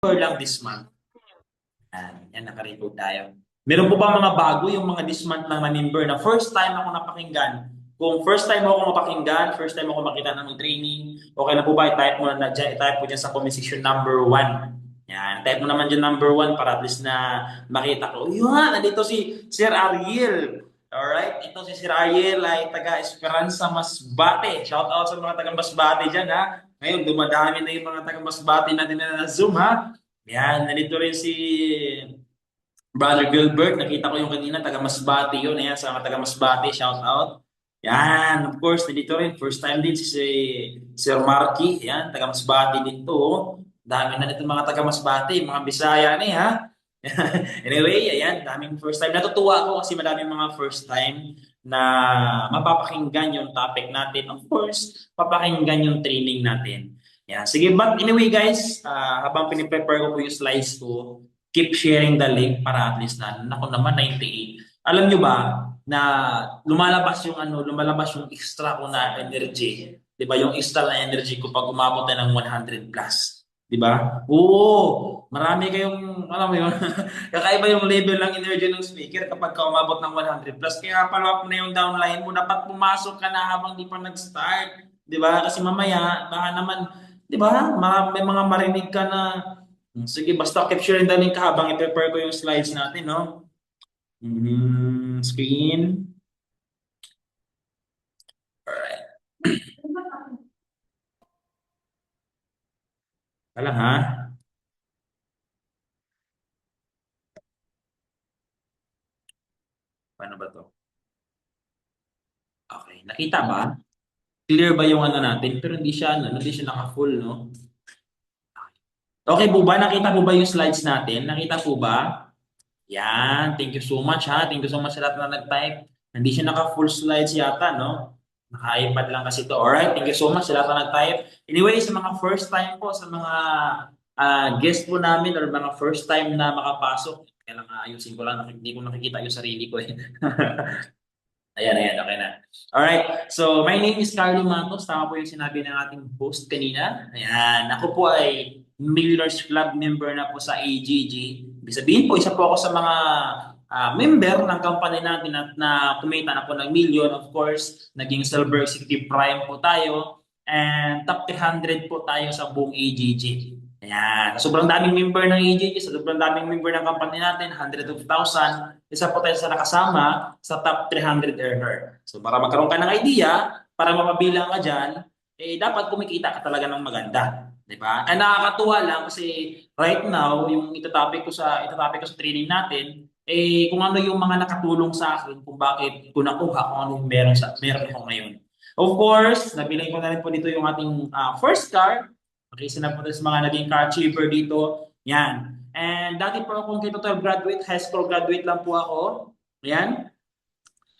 lang this month. Yan, naka-record tayo. Meron po ba mga bago yung mga this month lang na member na first time ako napakinggan? Kung first time ako mapakinggan, first time ako makita ng training, okay na po ba? I-type mo na dyan, i-type po dyan sa comment section number 1. Yan, type mo naman dyan number 1 para at least na makita ko. Yun, nandito si Sir Ariel. Alright, ito si Sir Ariel ay taga Esperanza Masbate. Shout out sa mga taga Masbate dyan ha. Ngayon, dumadami na yung mga taga Masbate natin na Zoom ha. Yan, nandito rin si Brother Gilbert. Nakita ko yung kanina, taga Masbate yun. Ayan, sa mga taga Masbate, shout out. Yan, of course, nandito rin. First time din si Sir Marky. Yan, taga Masbate din to. Dami na nito mga taga Masbate, mga Bisaya ni ha. Anyway, ayan, daming first time. Natutuwa ako kasi madaming mga first time na mapapakinggan yung topic natin. Of course, papakinggan yung training natin. Yan. Sige, but anyway guys, habang piniprepare ko po yung slides ko, keep sharing the link para at least na, ako naman 98. Alam nyo ba na lumalabas yung extra ko na energy. 'Di ba? Yung extra na energy ko pag umabot na ng 100 plus. 'Di ba? Oo, marami kayong, alam mo yun, kakaiba yung level ng energy ng speaker kapag ka umabot ng 100 plus. Kaya follow up na yung downline mo, dapat pumasok ka na habang di pa nag-start. 'Di ba? Kasi mamaya, baka naman, 'di ba? May mga marinig ka na. Sige, basta capture the link ka habang i-prepare ko yung slides natin, no? Screen. Alright. Alam ha? Paano ba to? Okay. Nakita ba? Clear ba yung ano natin? Pero hindi siya naka-full, no? Okay po ba? Nakita po ba yung slides natin? Nakita po ba? Yan. Thank you so much ha. Thank you so much sa lahat na nag-type. Hindi siya naka-full slides yata, no? Naka-iPad lang kasi to. Alright. Thank you so much sa lahat na nag-type. Anyway, sa mga first time po, sa mga guest po namin or mga first time na makapasok, kailangan ayusin ko lang. Hindi ko nakikita yung sarili ko eh. Ayan, ayan, okay na. Alright, so my name is Carlo Matos. Tama po yung sinabi ng ating host kanina. Ayan, ako po ay Millionaires Club member na po sa AGG. Ibig sabihin po, isa po ako sa mga member ng company natin na kumita na po ng million. Of course, naging Silver Executive Prime po tayo. And top 300 po tayo sa buong AGG. Ayan, sobrang daming member ng AGG, sobrang daming member ng company natin, hundred of thousand. Isa po tayo sa nakasama sa top 300 earner. So para magkaroon ka ng idea, para mapabilang ka dyan, eh dapat kumikita ka talaga ng maganda. Di ba? Kaya nakakatuwa lang kasi right now, yung itatopic ko sa training natin, eh kung ano yung mga nakatulong sa akin, kung bakit ko nakuha, kung ano yung meron ako ngayon. Of course, nabili ko na rin po dito yung ating first car. Isa na po tayo sa mga naging car achiever dito. Yan. And dati po akong K-12 graduate, high school graduate lang po ako. Yan.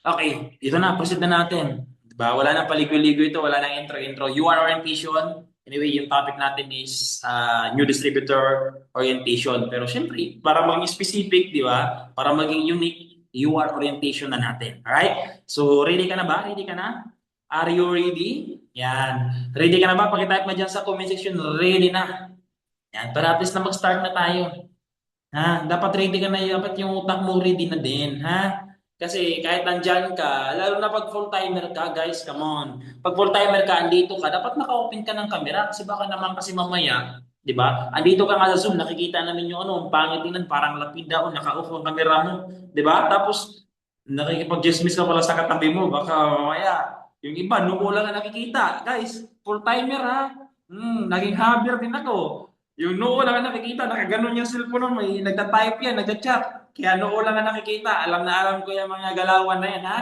Okay, ito na, proceed na natin. Diba? Wala nang paligoy-ligoy ito, wala nang intro-intro. UR orientation. Anyway, yung topic natin is new distributor orientation. Pero syempre, para maging specific, di ba? Para maging unique, UR orientation na natin. Alright? So, ready ka na ba? Ready ka na? Are you ready? Yan. Ready ka na ba? Pakitype mo dyan sa comment section. Ready na. Yan. Para at least na mag-start na tayo. Ha? Dapat ready ka na. Dapat yung utak mo ready na din. Ha? Kasi kahit nandyan ka, lalo na pag full-timer ka, guys, come on. Pag full-timer ka, andito ka, dapat naka-open ka ng camera kasi baka naman kasi mamaya, di ba? Andito ka nga sa Zoom, nakikita namin yung ano, ang pangit tingnan, parang lapid daw, naka-off ang camera mo, di ba? Tapos, nakikipag-dismiss ka pala sa katabi mo, baka mamaya, yung iba, nuko lang ang nakikita. Guys, full-timer ha. Naging haber din ako. Yung noo lang ang nakikita, nakaganon yung cellphone mo, may nagta-type yan, nagta-chat. Kaya noo lang ang nakikita, alam na alam ko yung mga galawan na yan, ha?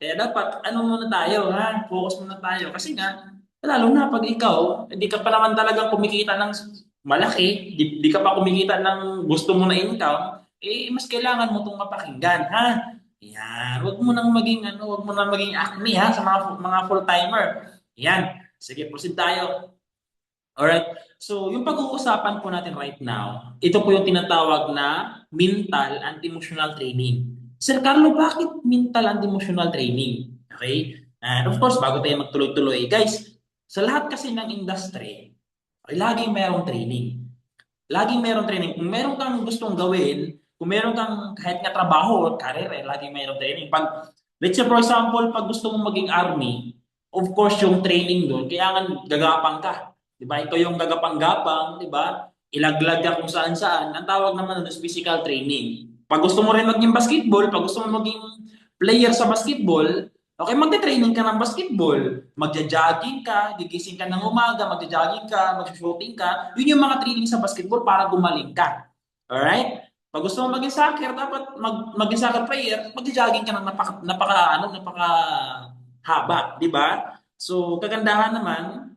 Kaya dapat, ano muna tayo, ha? Focus muna tayo. Kasi nga, lalo na pag ikaw, hindi ka pa naman talagang kumikita ng malaki, di ka pa kumikita ng gusto mo na income, eh, mas kailangan mo itong mapakinggan, ha? Yan, wag mo nang maging, wag mo nang maging acme, ha, sa mga full-timer. Yan, sige, proceed tayo. Alright. So, yung pag-uusapan po natin right now, ito po yung tinatawag na mental and emotional training. Sir Carlo, bakit mental and emotional training? Okay? And of course, bago tayo magtuloy-tuloy, guys, sa lahat kasi ng industry, ay laging mayroong training. Laging meron training. Kung meron kang gustong gawin, kung meron kang kahit nga trabaho or career, laging meron training. Let's say for example, pag gusto mong maging army, of course yung training doon, kailangan gagapang ka. Di ba? Ito yung gagapang-gapang, di ba? Ilaglag ka kung saan-saan. Ang tawag naman doon is physical training. Pag gusto mo rin maging basketball, pag gusto mo maging player sa basketball, okay, magte-training ka ng basketball. Magja-jogging ka, gigising ka ng umaga, magja-jogging ka, mag-shooting ka. Yun yung mga training sa basketball para gumaling ka. Alright? Pag gusto mo maging soccer, dapat maging soccer player, magja-jogging ka ng napaka haba, di ba? So, kagandahan naman,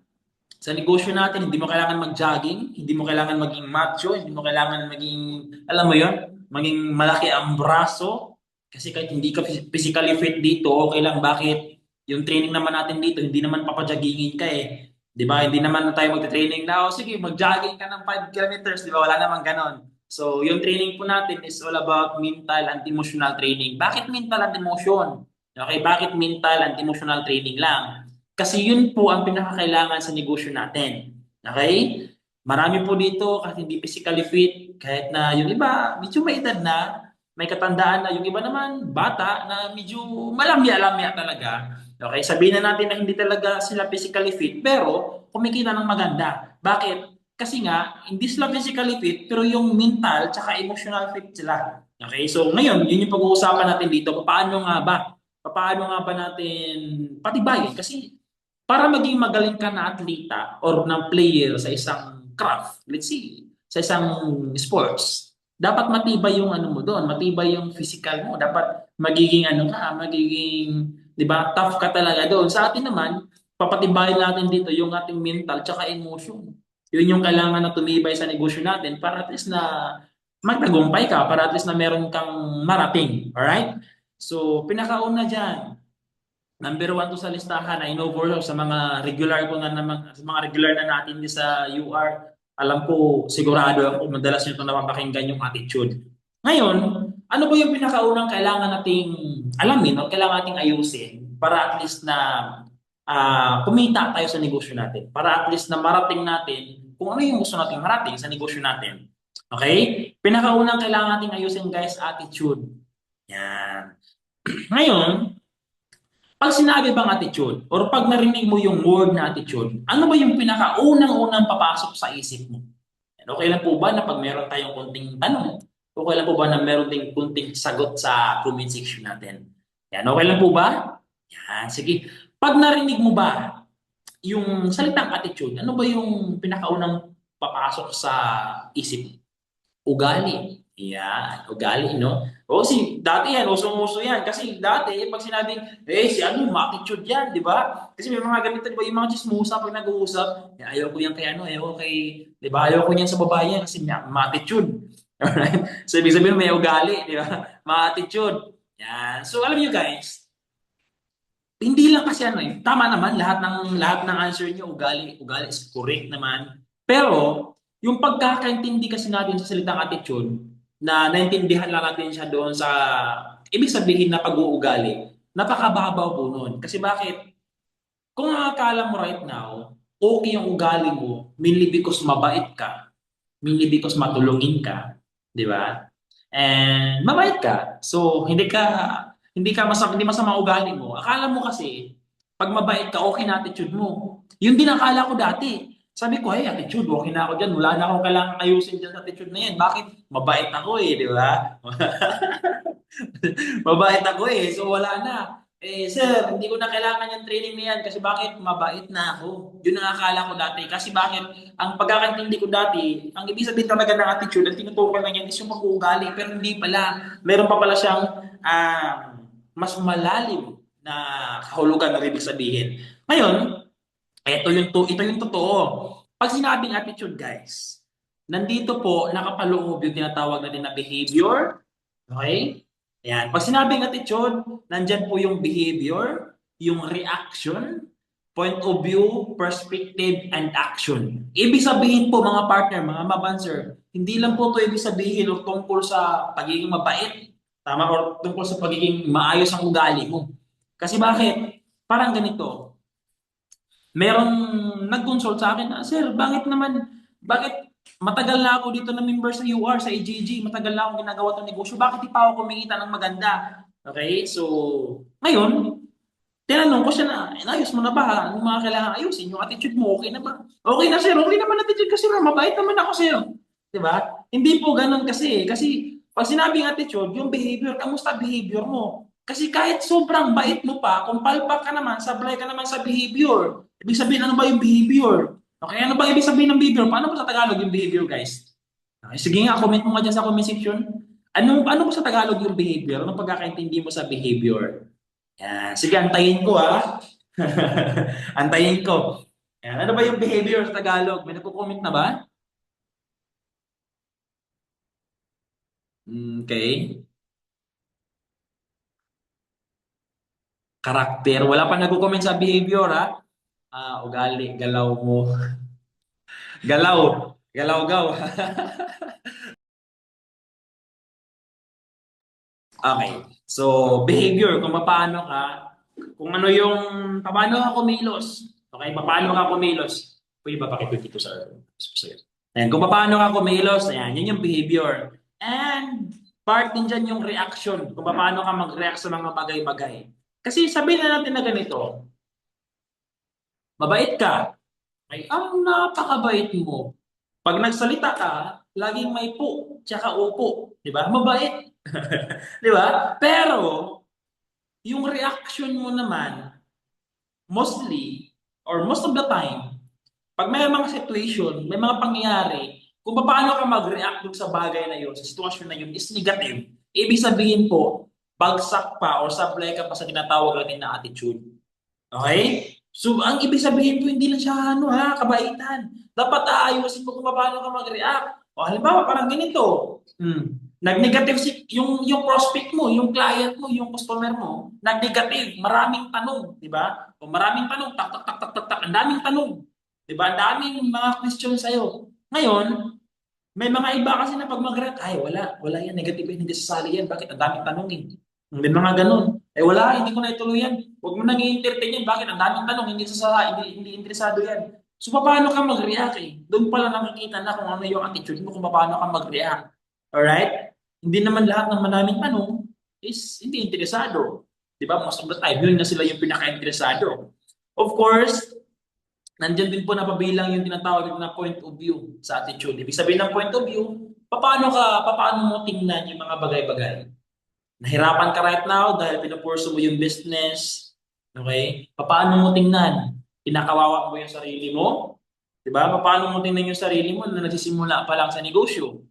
sa negosyo natin, hindi mo kailangan mag-jogging, hindi mo kailangan maging macho, hindi mo kailangan maging, alam mo yon, maging malaki ang braso. Kasi kahit hindi ka physically fit dito, okay lang. Bakit? Yung training naman natin dito, hindi naman papajoggingin ka eh. Di ba? Hindi naman tayo magte-training na, oh, sige, mag-jogging ka ng 5 kilometers. Di ba? Wala namang ganon. So, yung training po natin is all about mental and emotional training. Bakit mental and emotion? Okay, bakit mental and emotional training lang? Kasi yun po ang pinakakailangan sa negosyo natin. Okay? Marami po dito kahit hindi physically fit, kahit na yung iba medyo may edad na, may katandaan na, yung iba naman bata na medyo malamya-lamya talaga. Okay, sabihin na natin na hindi talaga sila physically fit, pero kumikita ng maganda. Bakit? Kasi nga, hindi sila physically fit, pero yung mental tsaka emotional fit sila. Okay, so ngayon, yun yung pag-uusapan natin dito. Paano nga ba? Paano nga ba natin patibayin? Kasi para maging magaling ka na atleta or na player sa isang craft, let's see, sa isang sports, dapat matibay yung ano mo doon, matibay yung physical mo, dapat magiging ano ka, magiging, 'di ba, tough ka talaga doon. Sa atin naman, papatibayin natin dito yung ating mental tsaka emotion. Yun yung kailangan na tumibay sa negosyo natin para at least na magtagumpay ka, para at least na meron kang marating. Alright? So, pinakauna dyan, number one to sa listahan, I know for sure, sa mga regular ko na naman, sa mga regular na natin di sa UR, alam ko, sigurado ako, madalas nyo itong napapakinggan yung attitude. Ngayon, ano ba yung pinakaunang kailangan nating alamin o kailangan nating ayusin para at least na kumita tayo sa negosyo natin? Para at least na marating natin kung ano yung gusto nating marating sa negosyo natin. Okay? Pinakaunang kailangan nating ayusin guys, attitude. Yan. Ngayon, pag sinabi bang attitude or pag narinig mo yung word na attitude, ano ba yung pinakaunang-unang papasok sa isip mo? Okay lang po ba na pag meron tayong kunting tanong? Okay lang po ba na meron ding kunting sagot sa comment section natin? Yan, okay lang po ba? Yan, sige. Pag narinig mo ba yung salitang attitude, ano ba yung pinakaunang papasok sa isip mo? Ugali. Yan, ugali, no? O si dati yan, usong-uso yan. Kasi dati, pag sinabing, si ano, ma-attitude yan, di ba? Kasi may mga ganito, di ba? Yung mga chismosa pag nag-uusap, ayaw ko yan kay ano, ayaw ko kay, di ba? Ayaw ko yan sa babae yan kasi ma-attitude. Alright? So, ibig sabihin may ugali, di ba? Ma-attitude. Yan. So, alam niyo guys, hindi lang kasi ano tama naman lahat ng answer niyo ugali, ugali is correct naman. Pero yung pagkakaintindi kasi natin sa salitang attitude na naintindihan lang natin siya doon sa ibig sabihin na pag-uugali, napakababaw po noon. Kasi bakit? Kung nakakala mo right now, okay yung ugali mo, mainly because mabait ka, mainly because matulungin ka, di ba? And mabait ka. So, hindi masama ugali mo. Akala mo kasi pag mabait ka, okay na attitude mo. Yun din akala ko dati. Sabi ko, hey, attitude, okay na ako dyan. Wala na akong kailangang ayusin dyan sa attitude na yan. Bakit? Mabait ako eh, di ba? Mabait ako eh, so wala na. Sir, hindi ko na kailangan yung training na yan kasi bakit? Mabait na ako. Yun ang akala ko dati. Kasi bakit? Ang pagkakaintindi ko dati, ang ibig sabihin talaga ng attitude, ang tinutukoy lang yan is yung pag-uugali. Pero hindi pala. Meron pa pala siyang mas malalim na kahulugan na ibig sabihin. Ngayon, ito yung totoo. Pag sinabing attitude, guys, nandito po nakapaloob yung tinatawag natin na behavior. Okay? Ayan. Pag sinabing attitude, nandyan po yung behavior, yung reaction, point of view, perspective, and action. Ibig sabihin po mga partner, mga mabanser, hindi lang po ito ibig sabihin o tungkol sa pagiging mabait, tama, or tungkol sa pagiging maayos ang ugali mo. Kasi bakit? Parang ganito, merong nag-consult sa akin, Sir, bakit naman, bakit Matagal na ako dito na member sa UR, sa AJG. Matagal na akong ginagawa itong negosyo. Bakit di pa ako kumikita ng maganda? Okay? So, ngayon, tinanong ko siya na, inayos mo na ba? Yung mga kailangan ayusin, yung attitude mo, okay na ba? Okay na, sir. Okay naman attitude kasi na, mabait naman ako sa'yo. Di ba? Hindi po ganun kasi. Kasi, pag sinabing attitude, yung behavior, kamusta behavior mo? Kasi kahit sobrang bait mo pa, kung palpak ka naman, sablay ka naman sa behavior. Ibig sabihin, ano ba yung behavior? Okay, ano ba ibig sabihin ng behavior? Paano ba sa Tagalog yung behavior, guys? Okay, sige nga, comment mo nga dyan sa comment section. Ano ba sa Tagalog yung behavior? Anong pagkakaintindi mo sa behavior? Yan. Sige, antayin ko ha. Antayin ko. Yan. Ano ba yung behavior sa Tagalog? May nagko-comment na ba? Okay. Karakter. Wala pa nagko-comment sa behavior ha. Ugali, galaw mo. Galaw. Galaw-gaw. Okay. So, behavior, kung paano ka, kung ano yung, paano ka kumilos. Okay, paano ka kumilos. Pwede ba pakipit dito sa ayan, kung paano ka kumilos, ayan, yun yung behavior. And, part din dyan yung reaction, kung paano ka mag-react sa mga bagay-bagay. Kasi sabihin na natin na ganito, mabait ka, ay, ang napakabait mo. Pag nagsalita ka, laging may po, tsaka upo. Di ba? Mabait. Di ba? Pero, yung reaction mo naman, mostly, or most of the time, pag may mga situation, may mga pangyayari, kung paano ka mag-react dun sa bagay na yun, sa sitwasyon na yun, is negative. Ibig sabihin po, bagsak pa or sablay ka pa sa tinatawag natin na attitude. Okay? So, ang ibig sabihin po, hindi lang siya, kabaitan. Dapat aayusin mo kung paano ka mag-react. O, halimbawa, parang ganito. Nag-negative yung prospect mo, yung client mo, yung customer mo, nag-negative, maraming tanong, di ba? O maraming tanong, tak, tak, tak, tak, tak, tak, ang daming tanong. Di ba? Ang daming mga question sa'yo. Ngayon, may mga iba kasi na pag mag-react, ay wala yan, negative yan, hindi sasali yan. Bakit? Ang daming tanong eh. May mga ganun. Wala, hindi ko na ituloy yan. Huwag mo nang i-entertain yan. Bakit? Ang daming tanong, hindi interesado yan. So, paano ka mag-react eh? Doon pala nakikita na kung ano yung attitude mo, kung paano ka mag-react. Alright? Hindi naman lahat ng maraming tanong is hindi interesado. Di ba? Most of the time, yun na sila yung pinaka-interesado. Of course, nandiyan din po napabilang yung tinatawag na point of view sa attitude. Ibig sabihin ng point of view, paano mo tingnan yung mga bagay-bagay. Nahirapan ka right now dahil pinupurso mo yung business. Okay? Paano mo tingnan? Pinakawawa mo yung sarili mo? Diba? Paano mo tingnan yung sarili mo na nagsisimula pa lang sa negosyo?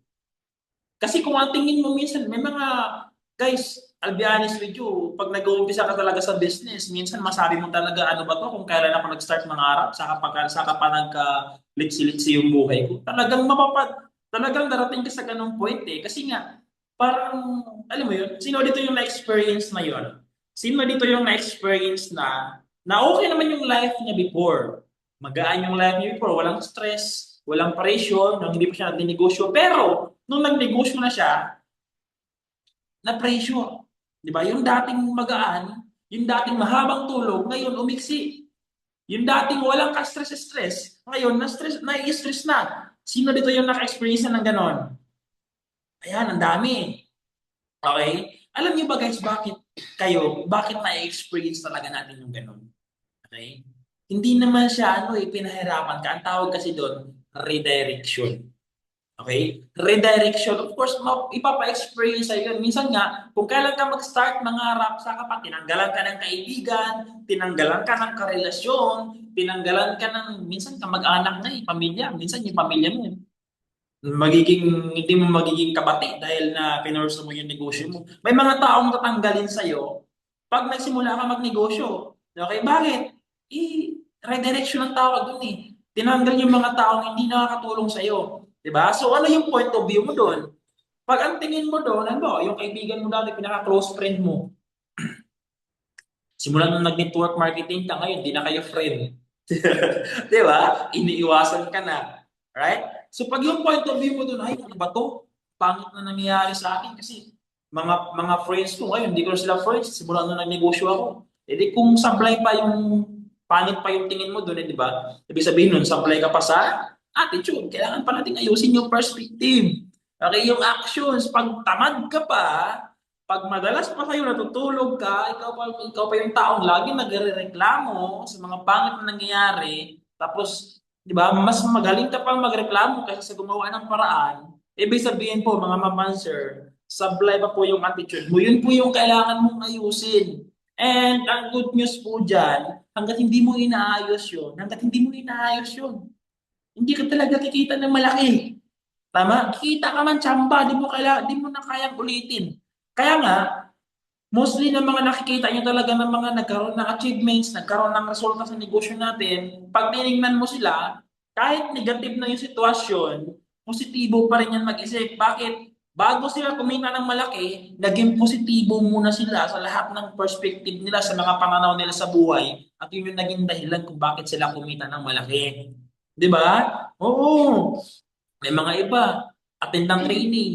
Kasi kung ang tingin mo minsan, may mga, guys, I'll be honest with you, pag nag-uumpisa ka talaga sa business, minsan masabi mo talaga, ano ba to, kung kailan ako nag-start mangarap, saka pa nagka-litsi-litsi yung buhay ko. Talagang darating ka sa ganung point eh. Kasi nga, parang, alam mo yun, sino dito yung na-experience na yun? Sino dito yung na-experience na okay naman yung life niya before. Magaan yung life niya before, walang stress, walang pressure, nang hindi pa siya nag-negosyo. Pero, nung nag-negosyo na siya, na-pressure. Di ba? Yung dating magaan, yung dating mahabang tulog, ngayon umiksi. Yung dating walang ka-stress-stress, ngayon na-stress, na-stress na. Sino dito yung naka-experience na ng ganon? Ayan, ang dami. Okay? Alam niyo ba guys, bakit na-experience talaga natin yung ganon? Okay? Hindi naman siya, pinahirapan ka. Ang tawag kasi doon, redirection. Okay? Redirection, of course, ipapa-experience sa'yo yun. Minsan nga, kung kailan ka mag-start mangarap, saka pa tinanggalan ka ng kaibigan, tinanggalan ka ng karelasyon, tinanggalan ka ng, minsan ka mag-anak na pamilya. Minsan yung pamilya mo, hindi mo magiging kabati dahil na pinorso mo yung negosyo mo. May mga taong tatanggalin sa'yo pag nagsimula ka magnegosyo. Okay? Bakit? Redirection ang tawag dun eh. Tinanggal yung mga taong hindi nakakatulong sa'yo. Diba? So ano yung point of view mo doon? Pag ang tingin mo doon, ano, yung kaibigan mo dati, pinaka-close friend mo, simulan nung nag-network marketing ka ngayon, di na kayo friend. Di ba? Iniiwasan ka na. Right? So pag yung point of view mo doon, ay, ano ba to? Pangit na nangyayari sa akin kasi mga friends ko ngayon, hindi ko na sila friends, simulan nung nagnegosyo ako. E di kung sablay pa yung pangit pa yung tingin mo doon, di ba? Ibig sabihin nun, sablay ka pa sa attitude. Kailangan pa natin ayusin yung perspective. Okay, yung actions. Pag tamad ka pa, pag madalas pa kayo natutulog ka, ikaw pa yung taong lagi nagrereklamo sa mga pangit na nangyayari, tapos, di ba, mas magaling ka pang magreklamo kaysa sa gumawa ng paraan, ibig sabihin po, mga mamanser, sablay pa po yung attitude mo. Yun po yung kailangan mong ayusin. And ang good news po dyan, hanggat hindi mo inaayos yun, hanggat hindi mo inaayos yun, hindi ka talaga kikita ng malaki. Tama? Kikita ka man tsamba, di mo na kayang ulitin. Kaya nga, mostly ng mga nakikita niyo talaga ng mga nagkaroon ng achievements, nagkaroon ng resulta sa negosyo natin, pag tinignan mo sila, kahit negative na yung sitwasyon, positibo pa rin yan mag-isip. Bakit? Bago sila kumita ng malaki, naging positibo muna sila sa lahat ng perspective nila sa mga pananaw nila sa buhay at yun yung naging dahilan kung bakit sila kumita ng malaki. Di ba? Oo. May mga iba, attend ng training.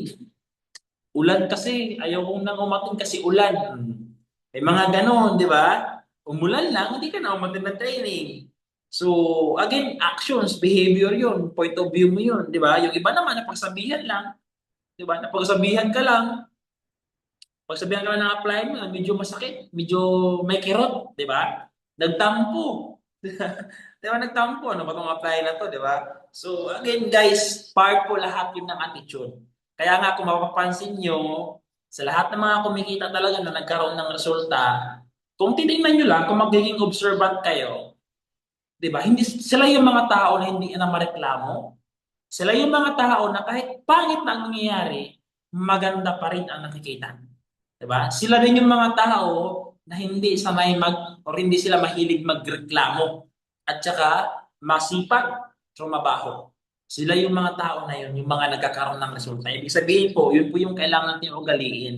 Ulan kasi, ayaw kong nang umatin kasi ulan. May mga ganon, di ba? Umulan lang, hindi ka na umatin ng training. So, again, actions, behavior yun, point of view mo yun, di ba? Yung iba naman, napagsabihan lang, di ba? Napagsabihan ka lang, pagsabihan ka lang ng apply mo, medyo masakit, medyo may kirot, di ba? Nagtampo. Di ba nagtampo? Ano ba itong apply na to, di ba? So, again, guys, part po lahat yun ng attitude. Kaya nga, kung mapapansin nyo, sa lahat ng mga kumikita talaga na nagkaroon ng resulta, kung titingnan nyo lang, kung magiging observant kayo, di ba? Hindi, sila yung mga tao na hindi na mareklamo. Sila yung mga tao na kahit pangit na ang nangyayari, maganda pa rin ang nakikita. Diba? Sila din yung mga tao na hindi sanay or hindi sila mahilig magreklamo at saka masipag, trumabaho. Sila yung mga tao na yun, yung mga nagkakaroon ng resulta. Ibig sabihin po, yun po yung kailangan natin ugaliin.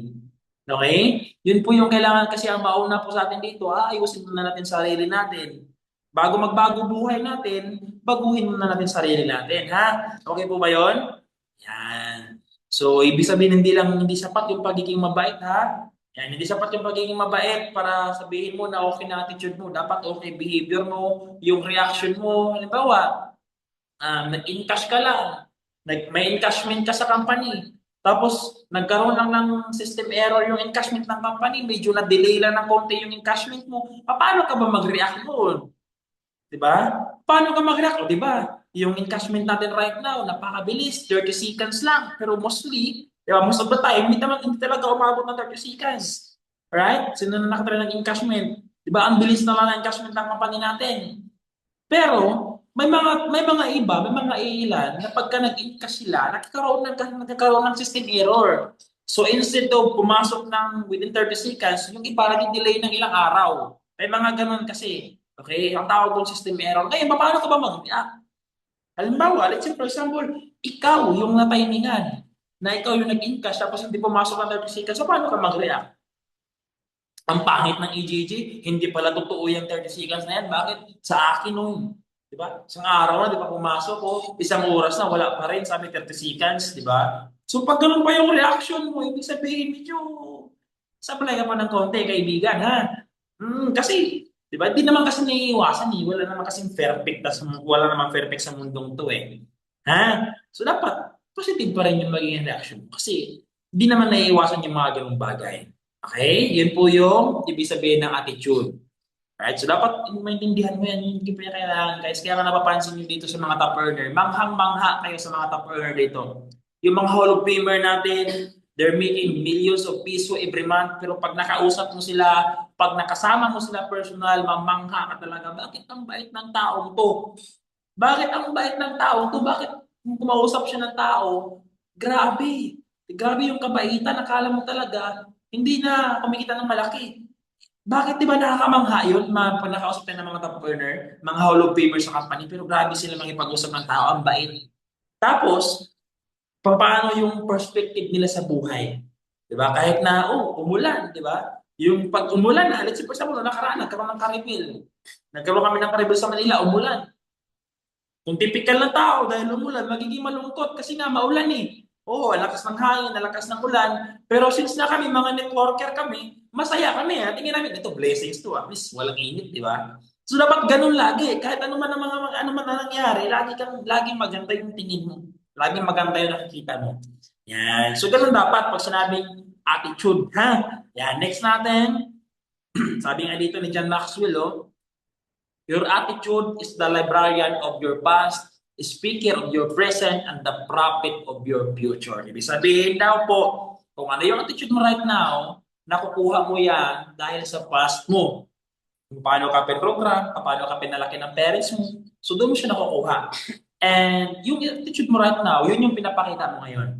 Okay? Yun po yung kailangan kasi ang mauna po sa atin dito, ayusin muna natin sarili natin. Bago magbago buhay natin, baguhin muna natin sarili natin, ha? Okay po ba yun? Yan. So, ibig sabihin hindi sapat yung pagiging mabait, ha? Yan, hindi sapat yung pagiging mabait para sabihin mo na okay na attitude mo. Dapat okay behavior mo, yung reaction mo. Halimbawa, nag-encash ka lang, may encashment ka sa company, tapos nagkaroon lang ng system error yung encashment ng company, medyo na-delay lang ng konti yung encashment mo, paano ka ba mag-react doon? Di ba? Paano ka mag-react? O, di ba? Yung encashment natin right now, napakabilis, 30 seconds lang. Pero mostly, di ba, most of the time, hindi talaga umabot ng 30 seconds. Right? Sino na nakatry ng encashment? Di ba, ang bilis na lang ng encashment ng company natin. Pero, may mga iba, may mga ilan na pagka nag-encash sila, nagkakaroon ng system error. So, instead of pumasok ng within 30 seconds, yung iba nag-delay ng ilang araw. May mga ganun kasi. Okay, ang tawag doon system error. Ngayon, paano ka ba mag-react? Halimbawa, let's say for example, ikaw yung natimingan, na ikaw yung nag-encash tapos hindi pumasok ang 30 seconds, so paano ka mag-react? Ang pangit ng EJJ, hindi pala totoo yung 30 seconds na yan. Bakit? Sa akin nung, di ba? Isang araw na, di ba, pumasok ko, isang oras na, wala pa rin, sabi 30 seconds, di ba? So pag ganun pa yung reaction mo, ibig sabihin, medyo supply ka pa ng konti, kaibigan, ha? Kasi, di ba, di naman kasi naiiwasan eh. Wala naman kasing perfect, wala naman perfect sa mundong to eh. Ha? So dapat, positive pa rin yung magiging reaction mo. Kasi, di naman naiiwasan yung mga ganung bagay. Okay? Yun po yung ibig sabihin ng attitude. Alright? So dapat maintindihan mo yan. Hindi pa kailangan guys. Kaya ka napapansin nyo dito sa mga top earner. Manghang-mangha kayo sa mga top earner dito. Yung mga Hall of Famer natin, they're making millions of peso every month. Pero pag nakausap mo sila, pag nakasama mo sila personal, mamangha ka talaga. Bakit ang bait ng taong to? Bakit ang bait ng taong to? Bakit kung kumausap siya ng tao, grabe. Grabe yung kabaitan. Akala mo talaga, hindi na kumikita ng malaki. Bakit di ba nakakamangha yun? Pag nakausap tayo ng mga top earner, mga Hall of Famer sa company, pero grabe sila makipag-usap ng tao, ang bait. Tapos, paano yung perspective nila sa buhay? Di ba? Kahit na, umulan, di ba? Yung pag umulan, let's say for example, nakaraan, nagkaroon ng karibel. Nagkaroon kami ng karibel sa Manila, umulan. Kung typical na tao, dahil umulan, magiging malungkot kasi nga maulan eh. Oo, lakas ng hangin, lakas ng ulan. Pero since na mga networker kami, masaya kami. Ha? Tingin namin, ito blessings to. At least walang init, di ba? So dapat ganun lagi. Kahit ano man ang ano man ang nangyari, laging maganda yung tingin mo. Laging maganda yung nakikita mo. Yan. So ganun dapat pag sinabing attitude, ha? Yan. Next natin, sabi nga dito ni John Maxwell, oh, your attitude is the librarian of your past, speaker of your present, and the prophet of your future. Ibig sabihin daw po, kung ano yung attitude mo right now, nakukuha mo yan dahil sa past mo. Kung paano ka pinrogram, paano ka pinalaki ng parents mo. So doon mo siya nakukuha. And yung attitude mo right now, yun yung pinapakita mo ngayon.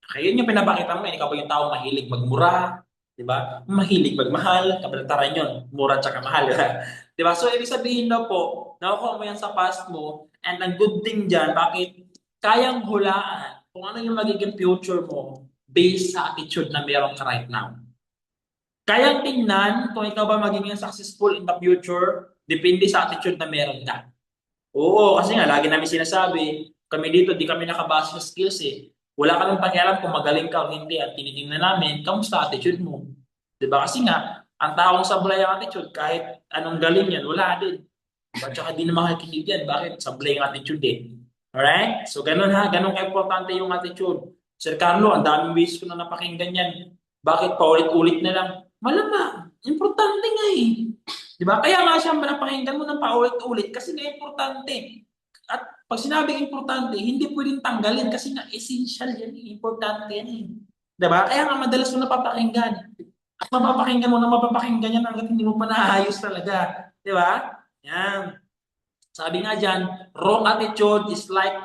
Okay, yun yung pinapakita mo. Ikaw ba yung tao mahilig magmura? Di ba? Mahilig magmahal. Kabalantaran yun. Mura tsaka mahal. Di ba? So, ibig sabihin daw po, nakukuha mo yan sa past mo. And ang good thing dyan, bakit kayang hulaan kung ano yung magiging future mo based sa attitude na meron ka right now. Kayang tingnan kung ikaw ba magiging successful in the future, depende sa attitude na meron ka. Oo, kasi nga, lagi namin sinasabi, kami dito, di kami nakabase sa skills eh. Wala ka nang pakialam kung magaling ka o hindi at tinitingnan namin, kamusta attitude mo? Diba? Kasi nga, ang taong sablay ang attitude, kahit anong galing yan, wala din. At saka di na makakinig yan. Bakit? Sablay ang attitude eh. Alright? So, ganun ha. Ganun ka-importante yung attitude. Sir Carlo, ang daming ways ko na napakinggan yan. Bakit paulit-ulit na lang? Malamang. Importante nga eh. Di ba? Kaya nga siya napakinggan mo ng paulit-ulit kasi nga importante. At pag sinabing importante, hindi pwedeng tanggalin kasi nga essential yan, importante yan eh. Di ba? Kaya nga madalas mo napapakinggan. At mapapakinggan mo na mapapakinggan yan hanggang hindi mo pa naayos talaga. Di ba? Yan. Sabi nga dyan, wrong attitude is like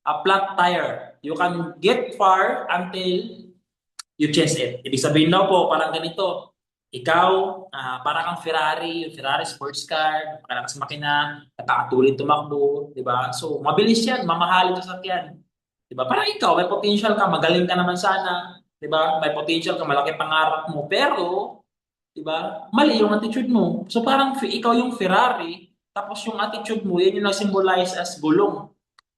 a flat tire. You can get far until you change it. Ibig sabihin daw po, parang ganito. Ikaw, parang kang Ferrari, yung Ferrari sports car, makalakas makina, nakakatulid tumakbo, di ba? So, mabilis yan, mamahalin sa sakyan. Di ba? Parang ikaw, may potential ka, magaling ka naman sana, di ba? May potential ka, malaki pangarap mo, pero, di ba? Mali yung attitude mo. So, parang ikaw yung Ferrari, tapos yung attitude mo, yun yung nag-symbolize as gulong.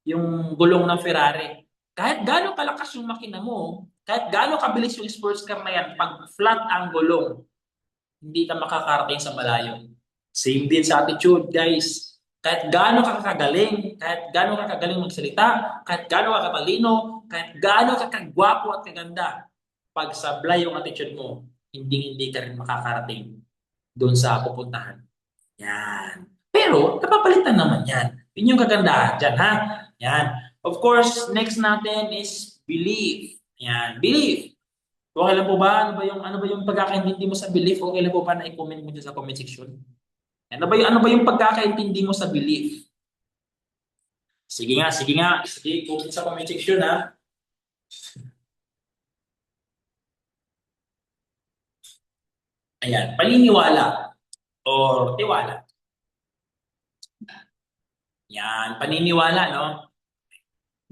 Yung gulong ng Ferrari. Kahit gaano kalakas yung makina mo, kahit gaano kabilis yung sports car na yan, pag flat ang gulong, hindi ka makakarating sa malayo. Same din sa attitude, guys. Kahit gaano ka kagaling, kahit gaano ka kagaling magsalita, kahit gaano ka katalino, kahit gaano ka kagwapo at kaganda, pag sablay yung attitude mo, hindi ka rin makakarating doon sa pupuntahan. Yan. Pero, napapalitan naman yan. Yun yung kagandahan dyan, ha? Yan. Of course, next natin is belief. Yan, belief. Okay lang po ba? Ano ba yung pagkakaintindi mo sa belief? Okay lang po ba na i-comment mo dyan sa comment section? Ano ba yung pagkakaintindi mo sa belief? Sige nga, sige nga. Sige, comment sa comment section ha. Ayan, paniniwala or tiwala. Yan, paniniwala, no?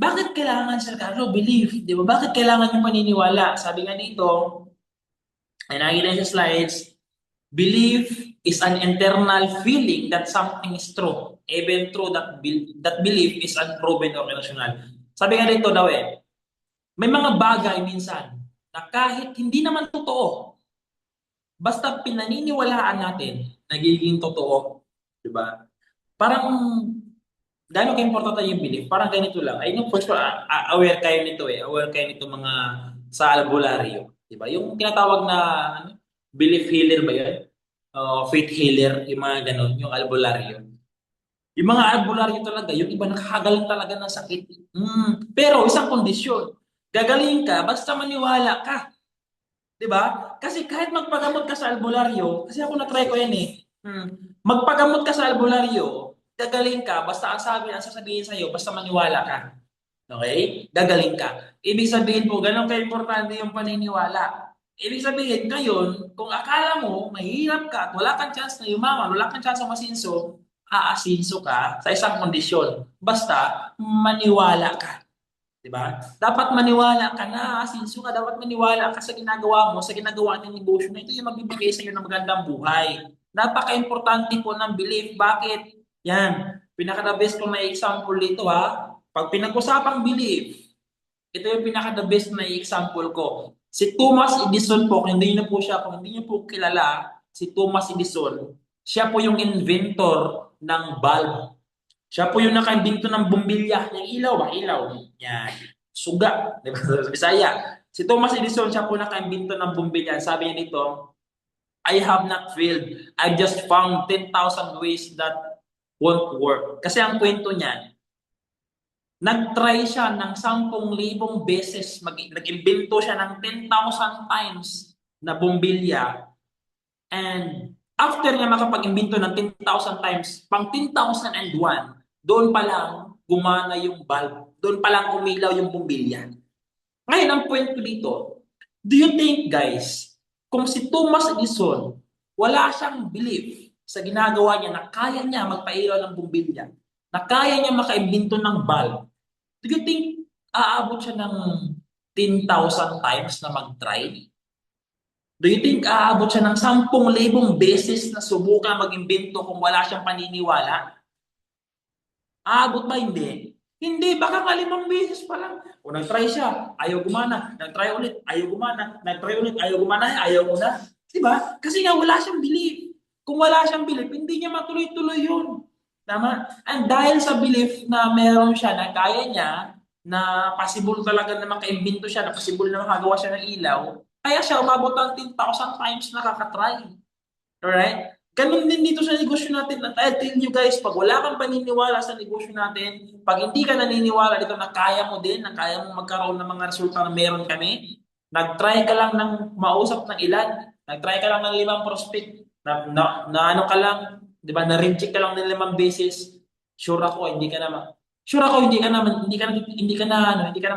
Bakit kailangan, Sir Carlo, belief? Di ba? Bakit kailangan yung paniniwala? Sabi nga dito, ay nakikita sa slides, belief is an internal feeling that something is true, even though that belief is unproven or irrational. Sabi nga dito daw may mga bagay minsan na kahit hindi naman totoo, basta pinaniniwalaan natin, nagiging totoo. Diba? Parang, gano'n ka-importante yung belief? Parang ganito lang. Ay, for sure, aware kayo nito Aware kayo nito mga sa albularyo. Diba? Yung tinatawag na belief healer ba yun? Faith healer, yung mga ganon, yung albularyo. Yung mga albularyo talaga, yung iba nakakagaling talaga ng sakit. Pero isang kondisyon, gagaling ka basta maniwala ka. 'Di ba? Kasi kahit magpagamot ka sa albularyo, kasi ako na-try ko yan eh. Magpagamot ka sa albularyo, gagaling ka basta ang sasabihin sa iyo, basta maniwala ka. Okay? Gagaling ka. Ibig sabihin po, ganun ka-importante yung paniniwala. Ibig sabihin, ngayon, kung akala mo, mahirap ka at wala kang chance na yumaman, wala kang chance na masinso, aasinso ka sa isang kondisyon. Basta, maniwala ka. Diba? Dapat maniwala ka na, asinso ka, dapat maniwala ka sa ginagawa mo, sa ginagawa ng negosyo na ito yung magbibigay sa iyo ng magandang buhay. Napaka-importante po ng belief. Bakit? Yan. Pinaka-the best ko na example dito ha. Pag pinag-usapang belief, ito yung pinaka-the best na example ko. Si Thomas Edison po, kung hindi niyo po kilala, si Thomas Edison, siya po yung inventor ng bulb. Siya po yung nakaimbento ng bumbilya. Yung ilaw ba? Ilaw. Yan. Suga. Di ba? Sa Bisaya. Si Thomas Edison, siya po nakaimbento ng bumbilya. Sabi niya dito, I have not failed. I just found 10,000 ways that won't work. Kasi ang kwento niya, nag-try siya ng 10,000 beses, nag-imbento siya ng 10,000 times na bumbilya. And after niya makapag-imbento ng 10,000 times, pang 10,001, doon pa lang gumana yung bulb. Doon pa lang umilaw yung bumbilya. Ngayon, ang point ko dito, do you think guys, kung si Thomas Edison, wala siyang belief sa ginagawa niya na kaya niya magpailaw ng bumbilya, na kaya niya makaimbento ng bulb, do you think aabot siya ng 10,000 times na mag-try? Do you think aabot siya ng 10,000 beses na subukan mag-imbento kung wala siyang paniniwala? Aabot ba? Hindi. Hindi, baka nga 5 beses pa lang. O nag-try siya, ayaw gumana. Nag-try ulit, ayaw gumana. Nag-try ulit, ayaw gumana, ayaw una. Diba? Kasi nga wala siyang belief. Kung wala siyang belief, hindi niya matuloy-tuloy yun. Tama? And dahil sa belief na meron siya, na kaya niya, na possible talaga na makaimbento siya, na possible na makagawa siya ng ilaw, kaya siya umabot ng 10,000 times na kakatry. Alright? Ganun din dito sa negosyo natin. At I tell you guys, pag wala kang paniniwala sa negosyo natin, pag hindi ka naniniwala dito na kaya mo din, na kaya mo magkaroon ng mga resulta na meron kami, nag-try ka lang ng mausap ng ilan, nag-try ka lang ng 5 prospect, na ano ka lang, di ba, na-reject ka lang ng 5 beses, sure ako, hindi ka na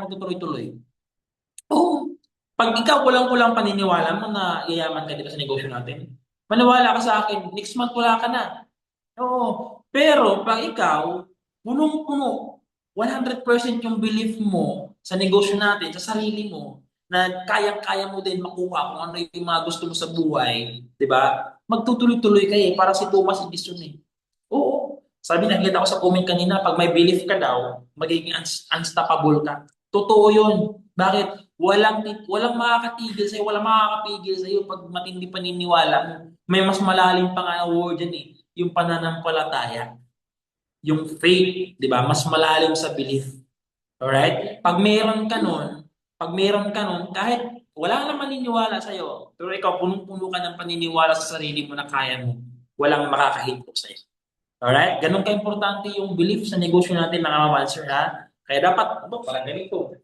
magtutuloy-tuloy. Oh, pag ikaw kulang-kulang paniniwala mo na yayaman ka dito sa negosyo natin, maniwala ka sa akin, next month wala ka na. Oo. Pero pag ikaw, punong-puno, 100% yung belief mo sa negosyo natin, sa sarili mo, na kayang-kaya mo din makuha kung ano yung mga gusto mo sa buhay, di ba? Magtutuloy-tuloy kayo, para si Thomas Edison eh. Oo. Sabi, nakita ko sa comment kanina, pag may belief ka daw, magiging unstoppable ka. Totoo yun. Bakit? Walang makakatigil sa'yo, walang makakapigil sa'yo pag matindi paniniwala mo. May mas malalim pa nga word dyan eh, yung pananampalataya, yung faith, di ba? Mas malalim sa belief. Alright? Pag meron ka nun, kahit wala nang maniniwala sa'yo, pero ikaw punong-puno ka ng paniniwala sa sarili mo na kaya mo, walang makakahintok sa'yo. Alright? Ganun ka-importante yung belief sa negosyo natin, mga mamanser, ha? Kaya dapat, parang ganito.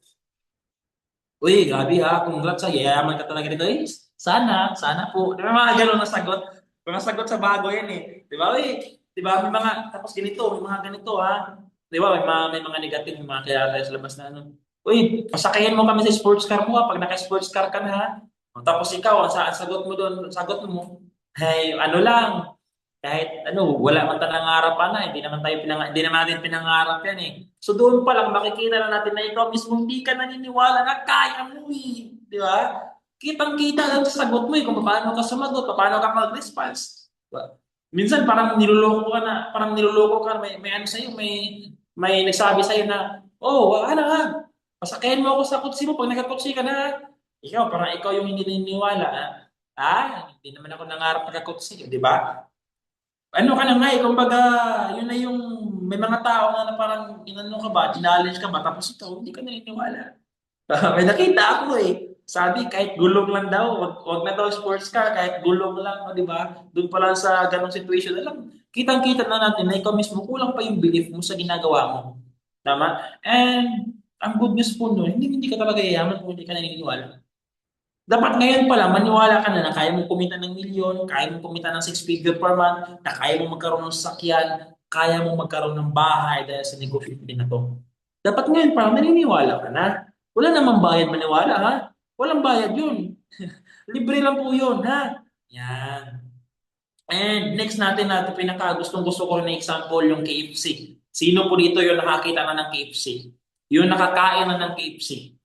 Uy, grabe ha, congrats ha, yayaman ka talaga dito. Eh, sana po. Di ba mga ganun na sagot? Mga sagot sa bago yan eh. Di ba, uy? Di ba, tapos may mga ganito ha. Di ba, may mga negative, may mga kaya tayo sa labas na ano. Uy, pasakayan mo kami sa sports car mo ha, pag naka-sports car ka na ha. Tapos ikaw, ang sagot mo doon, sagot mo, hey, ano lang, kahit ano, wala man tayong nangarapan na, hindi naman natin pinangarap yan eh. So doon pa lang makikita na natin na ikaw mismo hindi ka naniniwala na kaya mo eh. Di ba? Kitang-kita lang sa sagot mo eh, kung paano ka sumagot, paano ka mag-response. Diba? Minsan parang niloloko ka, may ano sa'yo, may nagsabi sa'yo na, oh, ano nga, pasakayin mo ako sa kutsi mo pag nagkakutsi ka na. Ikaw yung hindi naniniwala. Hindi naman ako nangarap magkakutsi, di ba? Ano ka na nga eh, kumbaga, yun na yung, may mga tao na parang, inano ka ba, challenge ka ba, tapos ikaw, hindi ka naniniwala. May nakita ako eh. Sabi, kahit gulong lang daw, wag na daw sports car, kahit gulong lang, di ba? Doon pa lang sa ganong situation, alam, kitang-kita na natin na ikaw mismo, kulang pa yung belief mo sa ginagawa mo. Tama? And, ang good news po nun, hindi ka talaga yayaman kung hindi ka naniniwala. Dapat ngayon pa lang, maniwala ka na kaya mo kumita ng milyon, kaya mo kumita ng 6 figure per month, na kaya mo magkaroon ng sasakyan, kaya mo magkaroon ng bahay dahil sa negosyo din na to. Dapat ngayon pa lang, naniniwala ka na. Wala namang bayad maniwala, ha? Walang bayad yun. Libre lang po yun, ha? Yan. And next natin pinaka-gustong gusto ko na example, yung KFC. Sino po dito yung nakakita na ng KFC? Yung nakakain na ng KFC.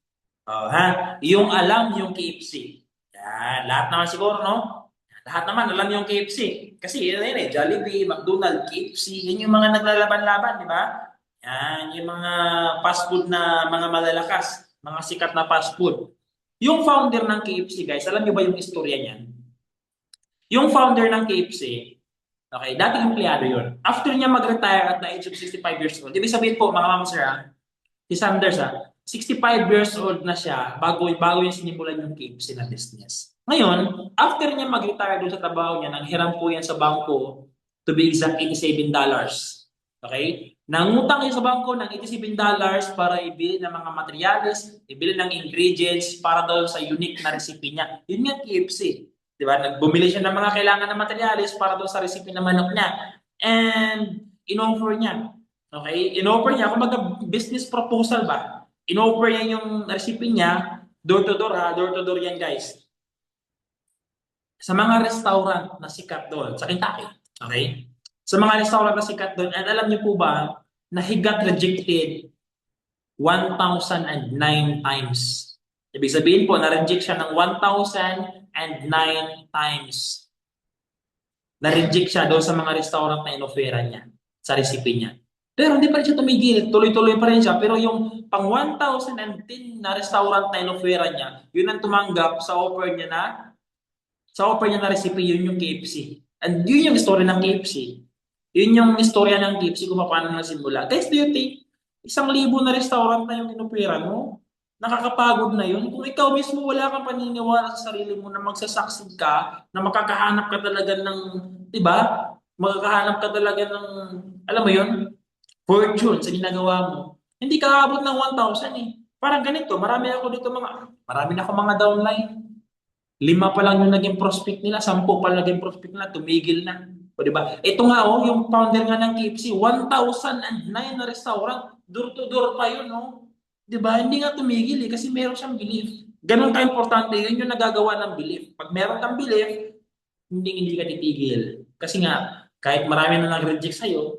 Yung alam yung KFC. Yan, lahat naman siguro, no? Lahat naman alam yung KFC. Kasi yun eh, Jollibee, McDonald's, KFC, yun yung mga naglalaban-laban, di ba? Yan, yung mga fast food na mga malalakas, mga sikat na fast food. Yung founder ng KFC, guys, alam niyo ba yung istorya niyan? Yung founder ng KFC, Okay, dating empleyado yun. After niya mag-retire at the age of 65 years old, ibig sabihin po, mga ma'am sir, si Sanders 65 years old na siya bago yung sinimulan yung KFC na business. Ngayon, after niya mag-retire doon sa trabaho niya, nanghiram po yan sa bangko, to be exact, $87. Okay? Nangutang niya sa bangko ng $87 para ibili ng mga materials, ibili ng ingredients para doon sa unique na recipe niya. Yun nga KFC. Diba? Nagbumili siya ng mga kailangan na materials para doon sa recipe na manok niya. And in-offer niya. Okay? In-offer niya, kumbaga business proposal ba? In-offer niya yung recipe niya, door to door ha, door to door yan guys. Sa mga restaurant na sikat doon, sa Kentucky. Okay? Sa mga restaurant na sikat doon, and alam niyo po ba, na he got rejected 1,009 times. Ibig sabihin po, na-reject siya ng 1,009 times. Na-reject siya doon sa mga restaurant na inofera niya, sa recipe niya. Pero hindi pa rin siya tumigil, tuloy-tuloy pa rin siya. Pero yung pang 1,010 na restaurant na inofera niya, yun ang tumanggap sa offer niya na recipe, yun yung KFC. And yun yung story ng KFC. Yun yung istorya ng KFC kung paano nasimula. Guys, do you think 1,000 na restaurant na yung inopera mo? Nakakapagod na yun. Kung ikaw mismo wala kang paniniwala sa sarili mo na magsasucceed ka, na makakahanap ka talaga ng, di ba? Makakahanap ka talaga ng, alam mo yun, fortune sa ginagawa mo. Hindi ka aabot ng 1,000 eh. Parang ganito, marami na ako mga downline. 5 pa lang yung naging prospect nila, 10 pa lang naging prospect nila, tumigil na. O di ba? Ito nga oh, yung founder nga ng KFC, 1,009 na restaurant, door to door pa yun, no? Di ba? Hindi nga tumigil eh, kasi meron siyang belief. Ganon ka-importante, yun yung nagagawa ng belief. Pag meron kang belief, hindi ka titigil. Kasi nga, kahit marami na nag-reject sa'yo,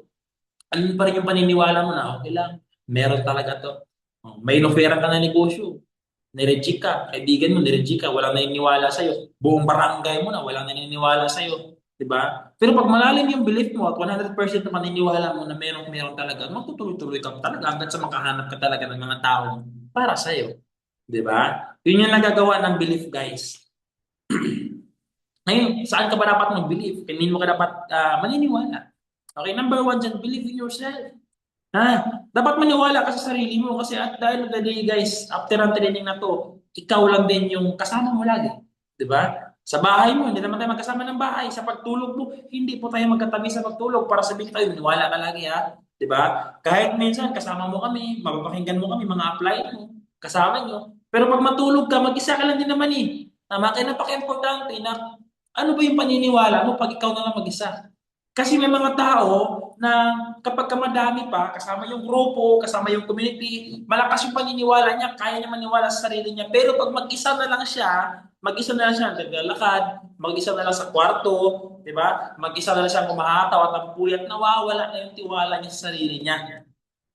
ano pa rin yung paniniwala mo na, okay lang, meron talaga to. Oh, may inofera ka na negosyo, nireject ka, kaibigan mo, nireject ka, walang naniniwala sa'yo. Buong barangay mo na, walang naniniwala sa'yo. Diba? Pero pag malalim yung belief mo at 100% na paniniwala mo na meron talaga, magtutuloy-tuloy ka talaga hanggang sa makahanap ka talaga ng mga tao para sa'yo. Diba? Yun yung nagagawa ng belief, guys. Ngayon, saan ka ba dapat mag-believe? Kanino mo ka dapat maniniwala? Okay, number 1 dyan, believe in yourself. Dapat maniwala ka sa sarili mo kasi at the end of the day, guys, after ang training na to, ikaw lang din yung kasama mo lagi. Di ba? Sa bahay mo, hindi naman tayo magkasama ng bahay. Sa pagtulog mo, hindi po tayo magkatabi sa pagtulog para sabihin tayo, maniwala ka lagi ha. Di ba? Kahit minsan, kasama mo kami, mapapakinggan mo kami, mga apply mo, kasama nyo. Pero pag matulog ka, mag-isa ka lang din naman eh. Kaya napaka-importante na ano ba yung paniniwala mo pag ikaw na lang mag-isa? Kasi may mga tao na kapag kamadami pa, kasama yung grupo, kasama yung community, malakas yung paniniwala niya, kaya niya maniwala sa sarili niya. Pero pag mag-isa na lang siya naglalakad, mag-isa na lang sa kwarto, di ba? Mag-isa na lang siya kumahataw at napupuyat, nawawala na yung tiwala niya sa sarili niya.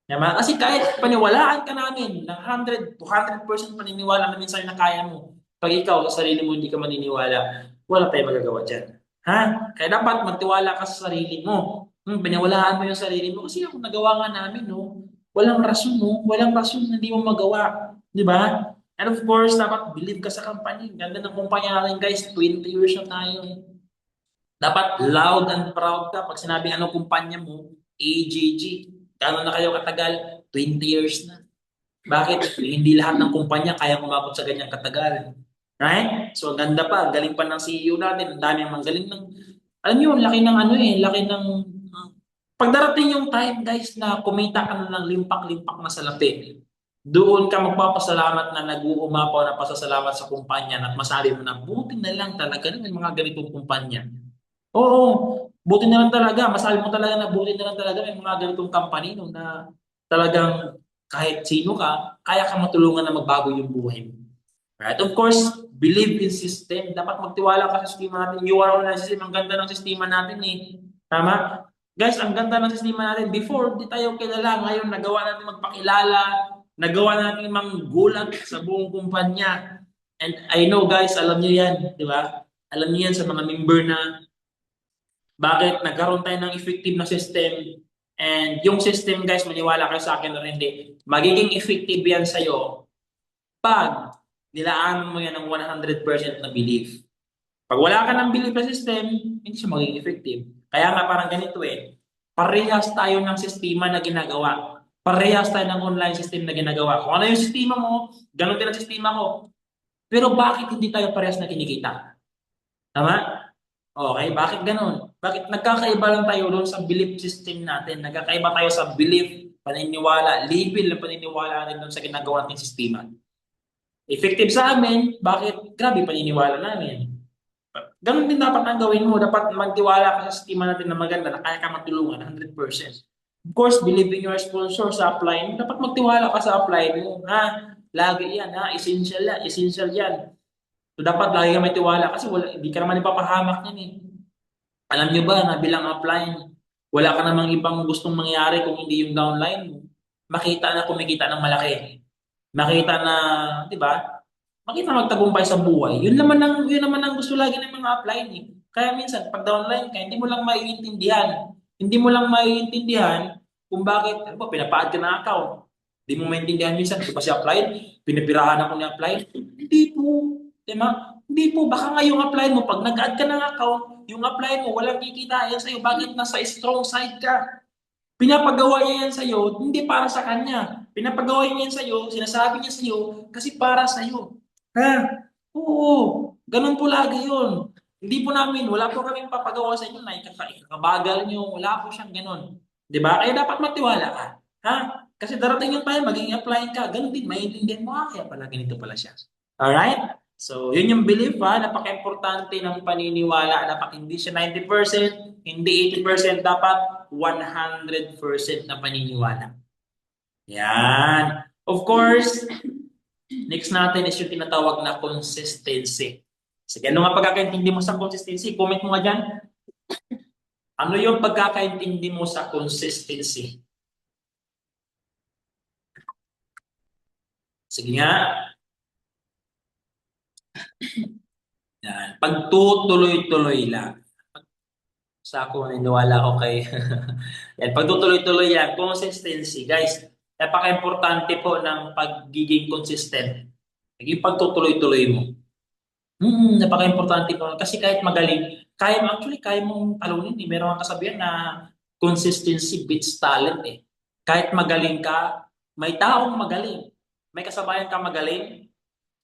Diba? Kasi kahit paniwalaan ka namin ng 100 to 100% paniniwala namin sa'yo na kaya mo, pag ikaw sa sarili mo hindi ka maniniwala, wala tayong magagawa dyan. Kaya dapat magtiwala ka sa sarili mo. Paniwalaan mo yung sarili mo. Kasi yung nagawa nga namin, no? Walang rason, no? Walang rason na hindi mo magawa. Di ba? And of course, dapat believe ka sa company. Ganda ng kumpanya natin, guys. 20 years na tayo. Dapat loud and proud ka. Pag sinabi anong kumpanya mo, AJG. Kano na kayo katagal? 20 years na. Bakit? Hindi lahat ng kumpanya kaya umabot sa ganyang katagal. Right? So, ang ganda pa. Galing pa ng CEO natin. Ang dami ang galing ng... Alam nyo, laki ng ano eh. Laki ng... Pagdarating yung time, guys, na kumita ka na ng limpak-limpak na salapi, doon ka magpapasalamat na nag-uumapaw na pasasalamat sa kumpanya at masabi mo na buti na lang talaga na may mga ganitong kumpanya. Oo, buti na lang talaga. Masabi mo talaga na buti na lang talaga may mga ganitong company no, na talagang kahit sino ka, kaya ka matulungan na magbago yung buhay mo. Right? Of course, believe in system. Dapat magtiwala ka sa sistema natin. You are on a system. Ang ganda ng sistema natin eh. Tama? Guys, ang ganda ng sistema natin. Before, di tayo kilala. Ngayon, nagawa natin magpakilala. Nagawa natin manggulat sa buong kumpanya. And I know guys, alam niyo yan. Di ba? Alam niyo yan sa mga member na bakit nagkaroon tayo ng effective na system. And yung system guys, maniwala kayo sa akin na hindi. Magiging effective yan sa'yo pag nilaan mo yan ng 100% na belief. Pag wala ka ng belief na system, hindi siya magiging effective. Kaya nga parang ganito eh. Parehas tayo ng sistema na ginagawa. Parehas tayo ng online system na ginagawa. Kung ano yung sistema mo, ganun din ang sistema ko. Pero bakit hindi tayo parehas na kinikita? Tama? Okay, bakit ganun? Bakit nagkakaiba lang tayo doon sa belief system natin? Nagkakaiba tayo sa belief, paniniwala, level ng paniniwala natin doon sa ginagawa nating sistema. Effective sa amin, bakit? Grabe paniniwala namin. Ganun din dapat ang gawin mo. Dapat magtiwala ka sa sistema natin na maganda na kaya ka matulungan 100%. Of course, believe in your sponsor sa upline. Dapat magtiwala ka sa upline mo. Ha? Lagi yan. Ha? Essential yan. Essential yan. So, dapat lagi ka may tiwala kasi wala, hindi ka naman ipapahamak yan eh. Alam nyo ba na bilang upline, wala ka namang ibang gustong mangyari kung hindi yung downline mo. Makita na kumikita ng malaki. Makita na, di ba? Makita magtagumpay sa buhay. Yun naman ang gusto lagi ng mga upline eh. Kaya minsan, pag downline ka, hindi mo lang maiintindihan. Hindi mo lang maiintindihan kung bakit, ano ba, pinapaad ka ng account. Hindi mo maintindihan minsan, ito ba si upline? Pinipirahan ako ni upline? Hindi po. Diba? Hindi po. Baka nga yung upline mo, pag nag-add ka ng account, yung upline mo, walang kikita yan sa'yo. Bakit nasa strong side ka? Pinapagawa niya yan sa'yo, hindi para sa kanya. Pinapagawa niya yan sa'yo, sinasabi niya sa'yo, kasi para sa'yo. Ha? Oo. Ganun po lagi yun. Hindi po namin, wala po kaming papagawa sa inyo na ikakabagal nyo. Wala po siyang ganun. Di ba? Kaya dapat matiwala ka. Ha? Kasi darating yung time, maging apply ka. Ganun din, maintindihan mo, kaya pala ganito pala siya. Alright? So, yun yung belief ha. Napaka-importante ng paniniwala. Dapat hindi siya 90%, hindi 80%, dapat 100% na paniniwala. Yan. Of course, next natin is yung tinatawag na consistency. Sige, ano nga pagkakaintindi mo sa consistency? Comment mo nga dyan. Ano yung pagkakaintindi mo sa consistency? Sige nga. Yan. Pagtutuloy-tuloy lang. Sa ako, naniniwala ko kay... yan, pagtutuloy-tuloy yan. Consistency. Guys, napaka-importante po ng pagiging consistent. Naging pagtutuloy-tuloy mo. Napaka-importante po. Kasi kahit magaling, kaya mong talunin eh. Meron kang kasabihan na consistency beats talent eh. Kahit magaling ka, may taong magaling. May kasabayan ka magaling.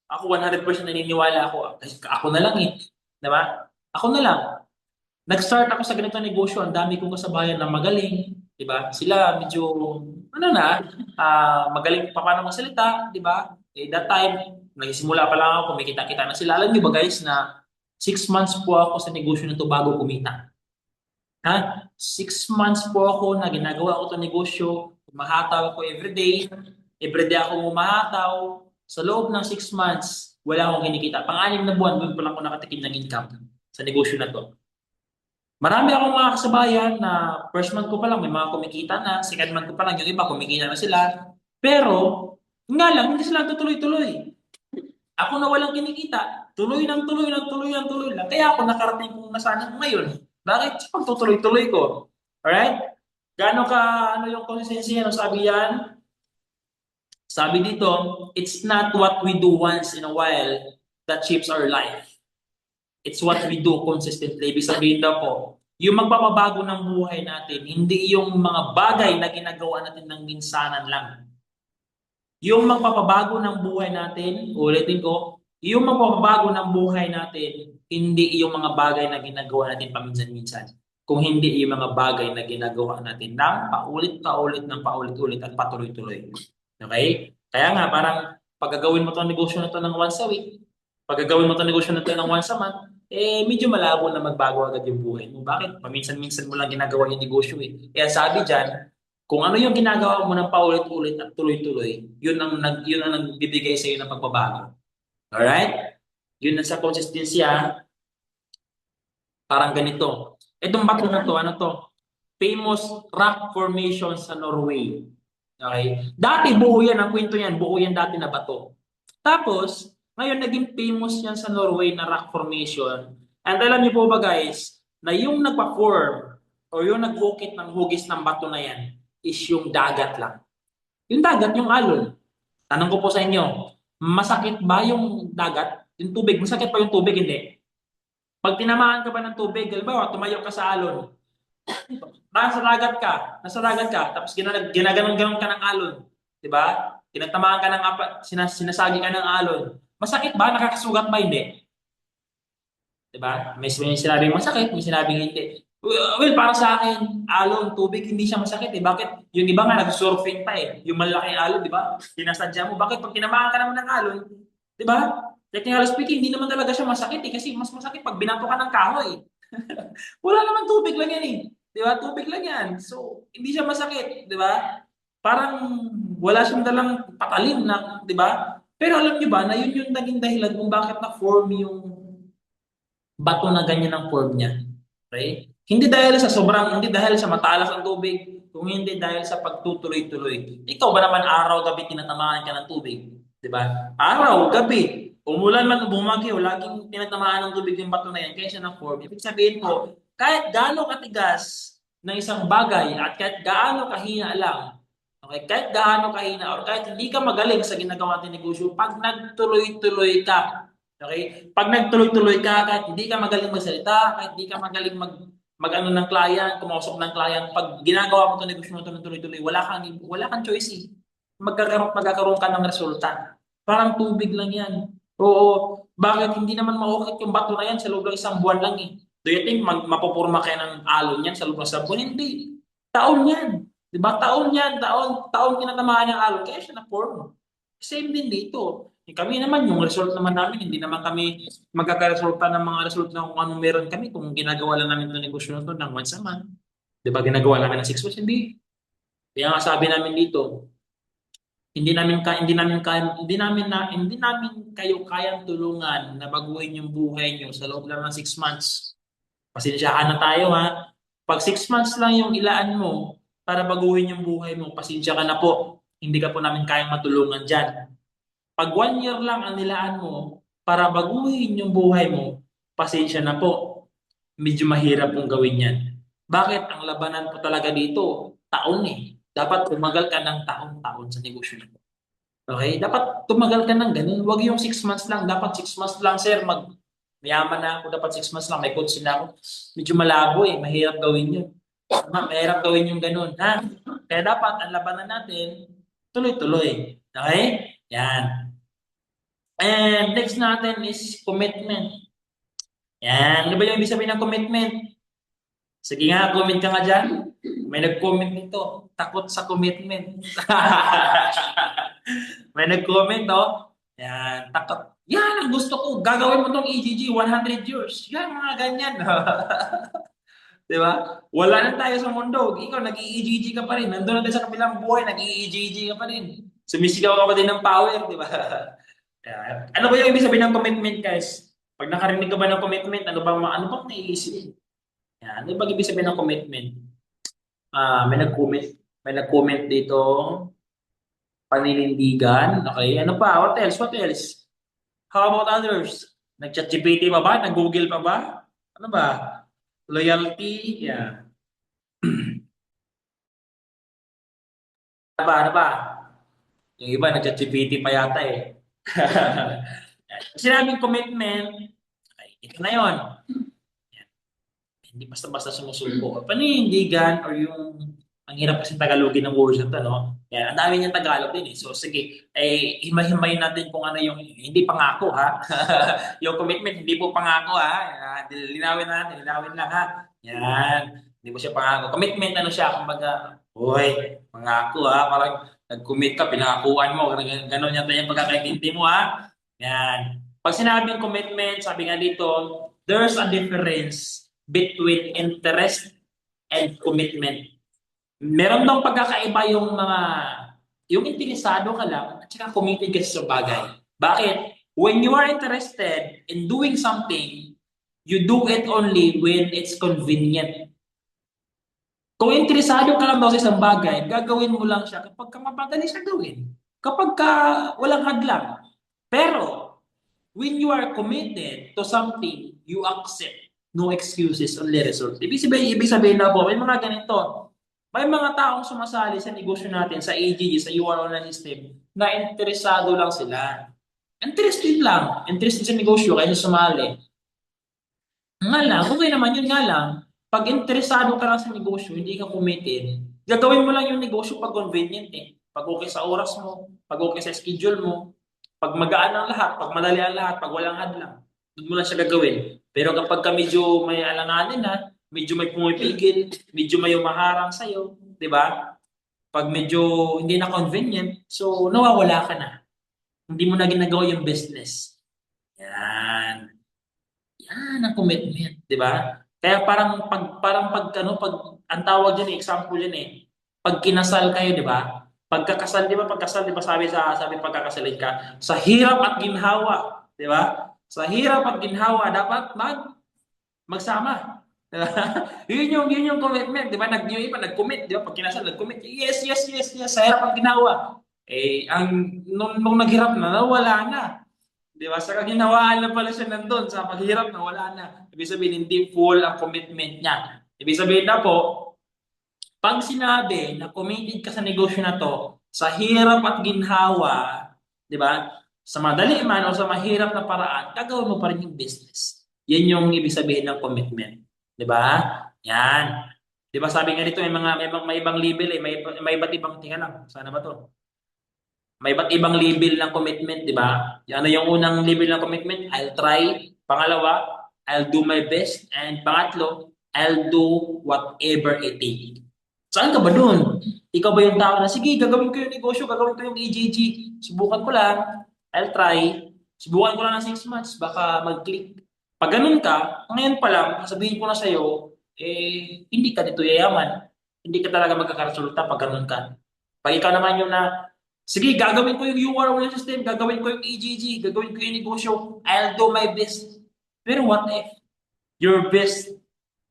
Ako 100% naniniwala ako. Ako na lang eh. Diba? Ako na lang. Nag-start ako sa ganitong negosyo, ang dami kong kasabayan na magaling, 'di ba? Sila medyo ano na, magaling pa paano magsalita, 'di ba? Eh that time, nagsisimula pa lang ako, kumikita-kita na sila. Alam niyo ba guys na 6 months po ako sa negosyo na to bago kumita. Ha? 6 months po ako na ginagawa ko 'tong negosyo, humahataw ako everyday. Everyday ako humahataw. Sa loob ng 6 months, wala akong kinikita. Pang-anim na buwan, doon pa lang ako nakatikim ng income sa negosyo na to. Marami akong mga kasabayan na first month ko pa lang may mga kumikita na, second month ko pa lang yung iba kumikita na sila. Pero, nga lang, hindi sila tutuloy-tuloy. Ako na walang kinikita, tuloy ng tuloy ng tuloy ng tuloy lang. Kaya ako nakarating kung nasaan ako ngayon. Bakit? Pag tutuloy-tuloy ko. Alright? Gaano ka, ano yung consistency? Ano sabi yan? Sabi dito, it's not what we do once in a while that shapes our life. It's what we do consistently. Ibig sabihin daw po, yung magpapabago ng buhay natin, hindi yung mga bagay na ginagawa natin ng minsanan lang. Yung magpapabago ng buhay natin, ulitin ko, yung magpapabago ng buhay natin, hindi yung mga bagay na ginagawa natin paminsan-minsan. Kung hindi yung mga bagay na ginagawa natin ng paulit-paulit ng paulit-ulit at patuloy-tuloy. Okay? Kaya nga, parang paggagawin mo itong negosyo na ito ng once a week, paggagawin mo itong negosyo na ito ng once a month, medyo malabo na magbago agad yung buhay mo. Bakit? Paminsan-minsan mo lang ginagawa yung negosyo eh. Kaya sabi dyan, kung ano yung ginagawa mo ng paulit-ulit at tuloy-tuloy, yun ang nagbibigay sa iyo ng pagbabago. Alright? Yun ang sa consistency parang ganito. Itong bato na to, ano to? Famous rock formation sa Norway. Okay? Dati buo yan, ang kwento yan, buo yan dati na bato. Tapos, ngayon naging famous yan sa Norway na rock formation. And alam niyo po ba guys, na yung nagpa-form o yung nag-ukit ng hugis ng bato na yan is yung dagat lang. Yung dagat, yung alon. Tanong ko po sa inyo, masakit ba yung dagat? Yung tubig, masakit pa yung tubig? Hindi. Pag tinamaan ka ba ng tubig, halimbawa, tumayo ka sa alon, Nasa dagat ka, tapos ginaganon-ganon ka ng alon. Di ba? Tinatamaan ka ng sinasagi ka ng alon. Masakit ba? Nakakasugat ba? Hindi. Di ba? May sinabing masakit, may sinabing hindi. Well, para sa akin, alon, tubig, hindi siya masakit eh. Bakit? Yung iba nga, nag-surfing pa eh. Yung malaking alon, di ba? Sinasadya mo. Bakit? Pag tinamaan ka naman ng alon, di ba? Technically speaking, hindi naman talaga siya masakit eh. Kasi mas masakit pag binato ka ng kahoy. Wala naman tubig lang yan eh. Di ba? Tubig lang yan. So, hindi siya masakit. Di ba? Parang wala siyang dalang patalim na, di ba? Pero alam niyo ba na yun yung naging dahilan kung bakit na-form yung bato na ganyan ang form niya. Okay? Hindi dahil sa matalas ang tubig, kung hindi dahil sa pagtutuloy-tuloy. Ikaw ba naman araw-gabi tinatamaan ka ng tubig? Di ba? Araw-gabi. Umulan man o bumagyo, laging tinatamaan ng tubig yung bato na yan, kaya siya na-form. Ibig sabihin ko, kahit gaano katigas ng isang bagay at kahit gaano kahina lang, okay, kahit gaano kahina or kahit hindi ka magaling sa ginagawa natin negosyo, pag nagtuloy-tuloy ka, okay? Pag nagtuloy-tuloy ka, kahit hindi ka magaling magsalita, kahit hindi ka magaling mag-ano ng client, kumausap ng client, pag ginagawa mo 'tong negosyo mo 'to ng tuloy-tuloy, wala kang choice eh. Magkakaroon ka ng resulta. Parang tubig lang 'yan. Oo, bakit hindi naman maukit yung bato na 'yan sa loob ng isang buwan lang eh? Do you think mapupurma kayo ng alon 'yan sa loob ng isang buwan? Hindi. Taon 'yan. 'Di ba? Taon 'yan, taon kinatamaan ng alon kaya siya na-form. Same din dito. Kami naman, yung result naman namin, hindi naman kami magkakaresulta ng mga result na kung anong meron kami kung ginagawa lang namin itong negosyo na ito ng once a month. Di ba, ginagawa namin ng 6 months? Hindi. Kaya nga sabi namin dito, hindi namin kayo kayang tulungan na baguhin yung buhay nyo sa loob lang ng 6 months. Pasensyahan na tayo ha. Pag 6 months lang yung ilaan mo para baguhin yung buhay mo, pasensya ka na po. Hindi ka po namin kayang matulungan dyan. Pag 1 year lang ang nilaan mo para baguhin yung buhay mo, pasensya na po. Medyo mahirap pong gawin yan. Bakit? Ang labanan po talaga dito, taon eh. Dapat tumagal ka ng taon-taon sa negosyo mo. Okay? Dapat tumagal ka ng ganun. Huwag yung 6 months lang. Dapat 6 months lang, sir. Mayaman na ako. Dapat 6 months lang. May coach na ako. Medyo malabo eh. Mahirap gawin yun. Mahirap gawin yung ganun. Ha? Kaya dapat, ang labanan natin, tuloy-tuloy. Okay? Yan. And next natin is commitment. Yan. Ano ba yung ibig sabihin ng commitment? Sige nga, comment ka nga dyan. May nag-comment nito. Takot sa commitment. May nag-comment, oh. Yan, takot. Yan, ang gusto ko. Gagawin mo tong EGG, 100 years. Yan, mga ganyan. Di ba? Wala na tayo sa mundo. Ikaw, nag-i-EGG ka pa rin. Nandun na tayo sa kabilang buhay, nag-i-EGG ka pa rin. Sumisigaw ka pa din ng power, di ba? Ano ba yung ibig sabihin ng commitment, guys? Pag nakarinig ka ba ng commitment, ano bang naiisip? Yan, ano ba ibig sabihin ng commitment? May nag-comment dito, paninindigan. Okay, ano pa? What else? What else? How about others? Nag-chat GPT pa ba? Nag-Google pa ba? Ano ba? Loyalty, yeah. Ano ba? Yung iba, nag-chat GPT pa yata eh. Sinabing commitment, ay, ito na yon. Hindi basta-basta sumusuko. Paninindigan or yung ang hirap kasi Tagalogin ng words na to, no? Yan, ang dami niyang Tagalog din eh. So sige, himay-himayin natin kung ano yung hindi pangako ha. Yung commitment hindi po pangako ha. Linawin natin, linawin lang ha. Yan, hindi po siya pangako. Commitment ano siya, kumbaga, hoy, pangako ha, parang nag-commit ka, pinangakuan mo, gano'n yata yung pagkakaintindi mo ha. Yan. Pag sinabing commitment, sabi nga dito, there's a difference between interest and commitment. Meron bang pagkakaiba yung interesado ka lang at saka committed ka sa bagay. Bakit? When you are interested in doing something, you do it only when it's convenient. Kung interesado ka lang daw sa isang bagay, gagawin mo lang siya kapag ka mapadali siya gawin. Kapag ka walang hadlang. Pero, when you are committed to something, you accept no excuses, only results. Ibig sabihin na po, may mga ganito. May mga taong sumasali sa negosyo natin, sa AGG, sa UR online system, na interesado lang sila. Interested lang. Interested sa negosyo, kaya sumali. Nga lang, okay naman yun nga lang. Pag interesado ka lang sa negosyo, hindi ka committed, gagawin mo lang yung negosyo pag convenient eh. Pag okay sa oras mo, pag okay sa schedule mo, pag magaan ang lahat, pag madali ang lahat, pag walang hadlang, doon mo lang siya gagawin. Pero kapag ka medyo may alanganin na, medyo may pumipigil, medyo may umaharang sa'yo, di ba? Pag medyo hindi na convenient, so nawawala ka na. Hindi mo na ginagawa yung business. Yan. Yan ang commitment, di ba? Kaya pag ang tawag diyan example diyan Pag kinasal kayo, di ba? Pagkakasal, di ba? Pagkasal, di ba? Sabi pagkakasalin ka, sa hirap at ginhawa, di ba? Sa hirap at ginhawa dapat magsama. Di ba? Yun yung commitment, di ba? Yung iba nag-commit, di ba? Pag kinasal, nag-commit. Yes, yes, yes, yes, sa hirap at ginhawa. Nung naghirap na, nawala na. Di ba? Sa kaginawaan na pala siya nandun. Sa paghirap na wala na. Ibig sabihin, hindi full ang commitment niya. Ibig sabihin na po, pag sinabi na committed ka sa negosyo na to, sa hirap at ginhawa, di ba? Sa madali man o sa mahirap na paraan, gagawin mo pa rin yung business. Yan yung ibig sabihin ng commitment. Di ba? Yan. Di ba sabi nga dito, may ibang level may iba't ibang, tingnan lang, sana ba to? May iba't ibang level ng commitment, di ba? Ano yung unang level ng commitment? I'll try. Pangalawa, I'll do my best. And pangatlo, I'll do whatever it takes. Saan ka ba dun? Ikaw ba yung tao na, sige, gagawin ko yung negosyo, gagawin ko yung EJG. Subukan ko lang. I'll try. Subukan ko lang ng 6 months. Baka mag-click. Pag ganun ka, ngayon pa lang, sabihin ko na sa'yo, hindi ka dito yayaman. Hindi ka talaga magkakaresulta pag ganun ka. Pag ikaw naman yung na, sige, gagawin ko yung URL system, gagawin ko yung EGG, gagawin ko yung negosyo, I'll do my best. Pero what if your best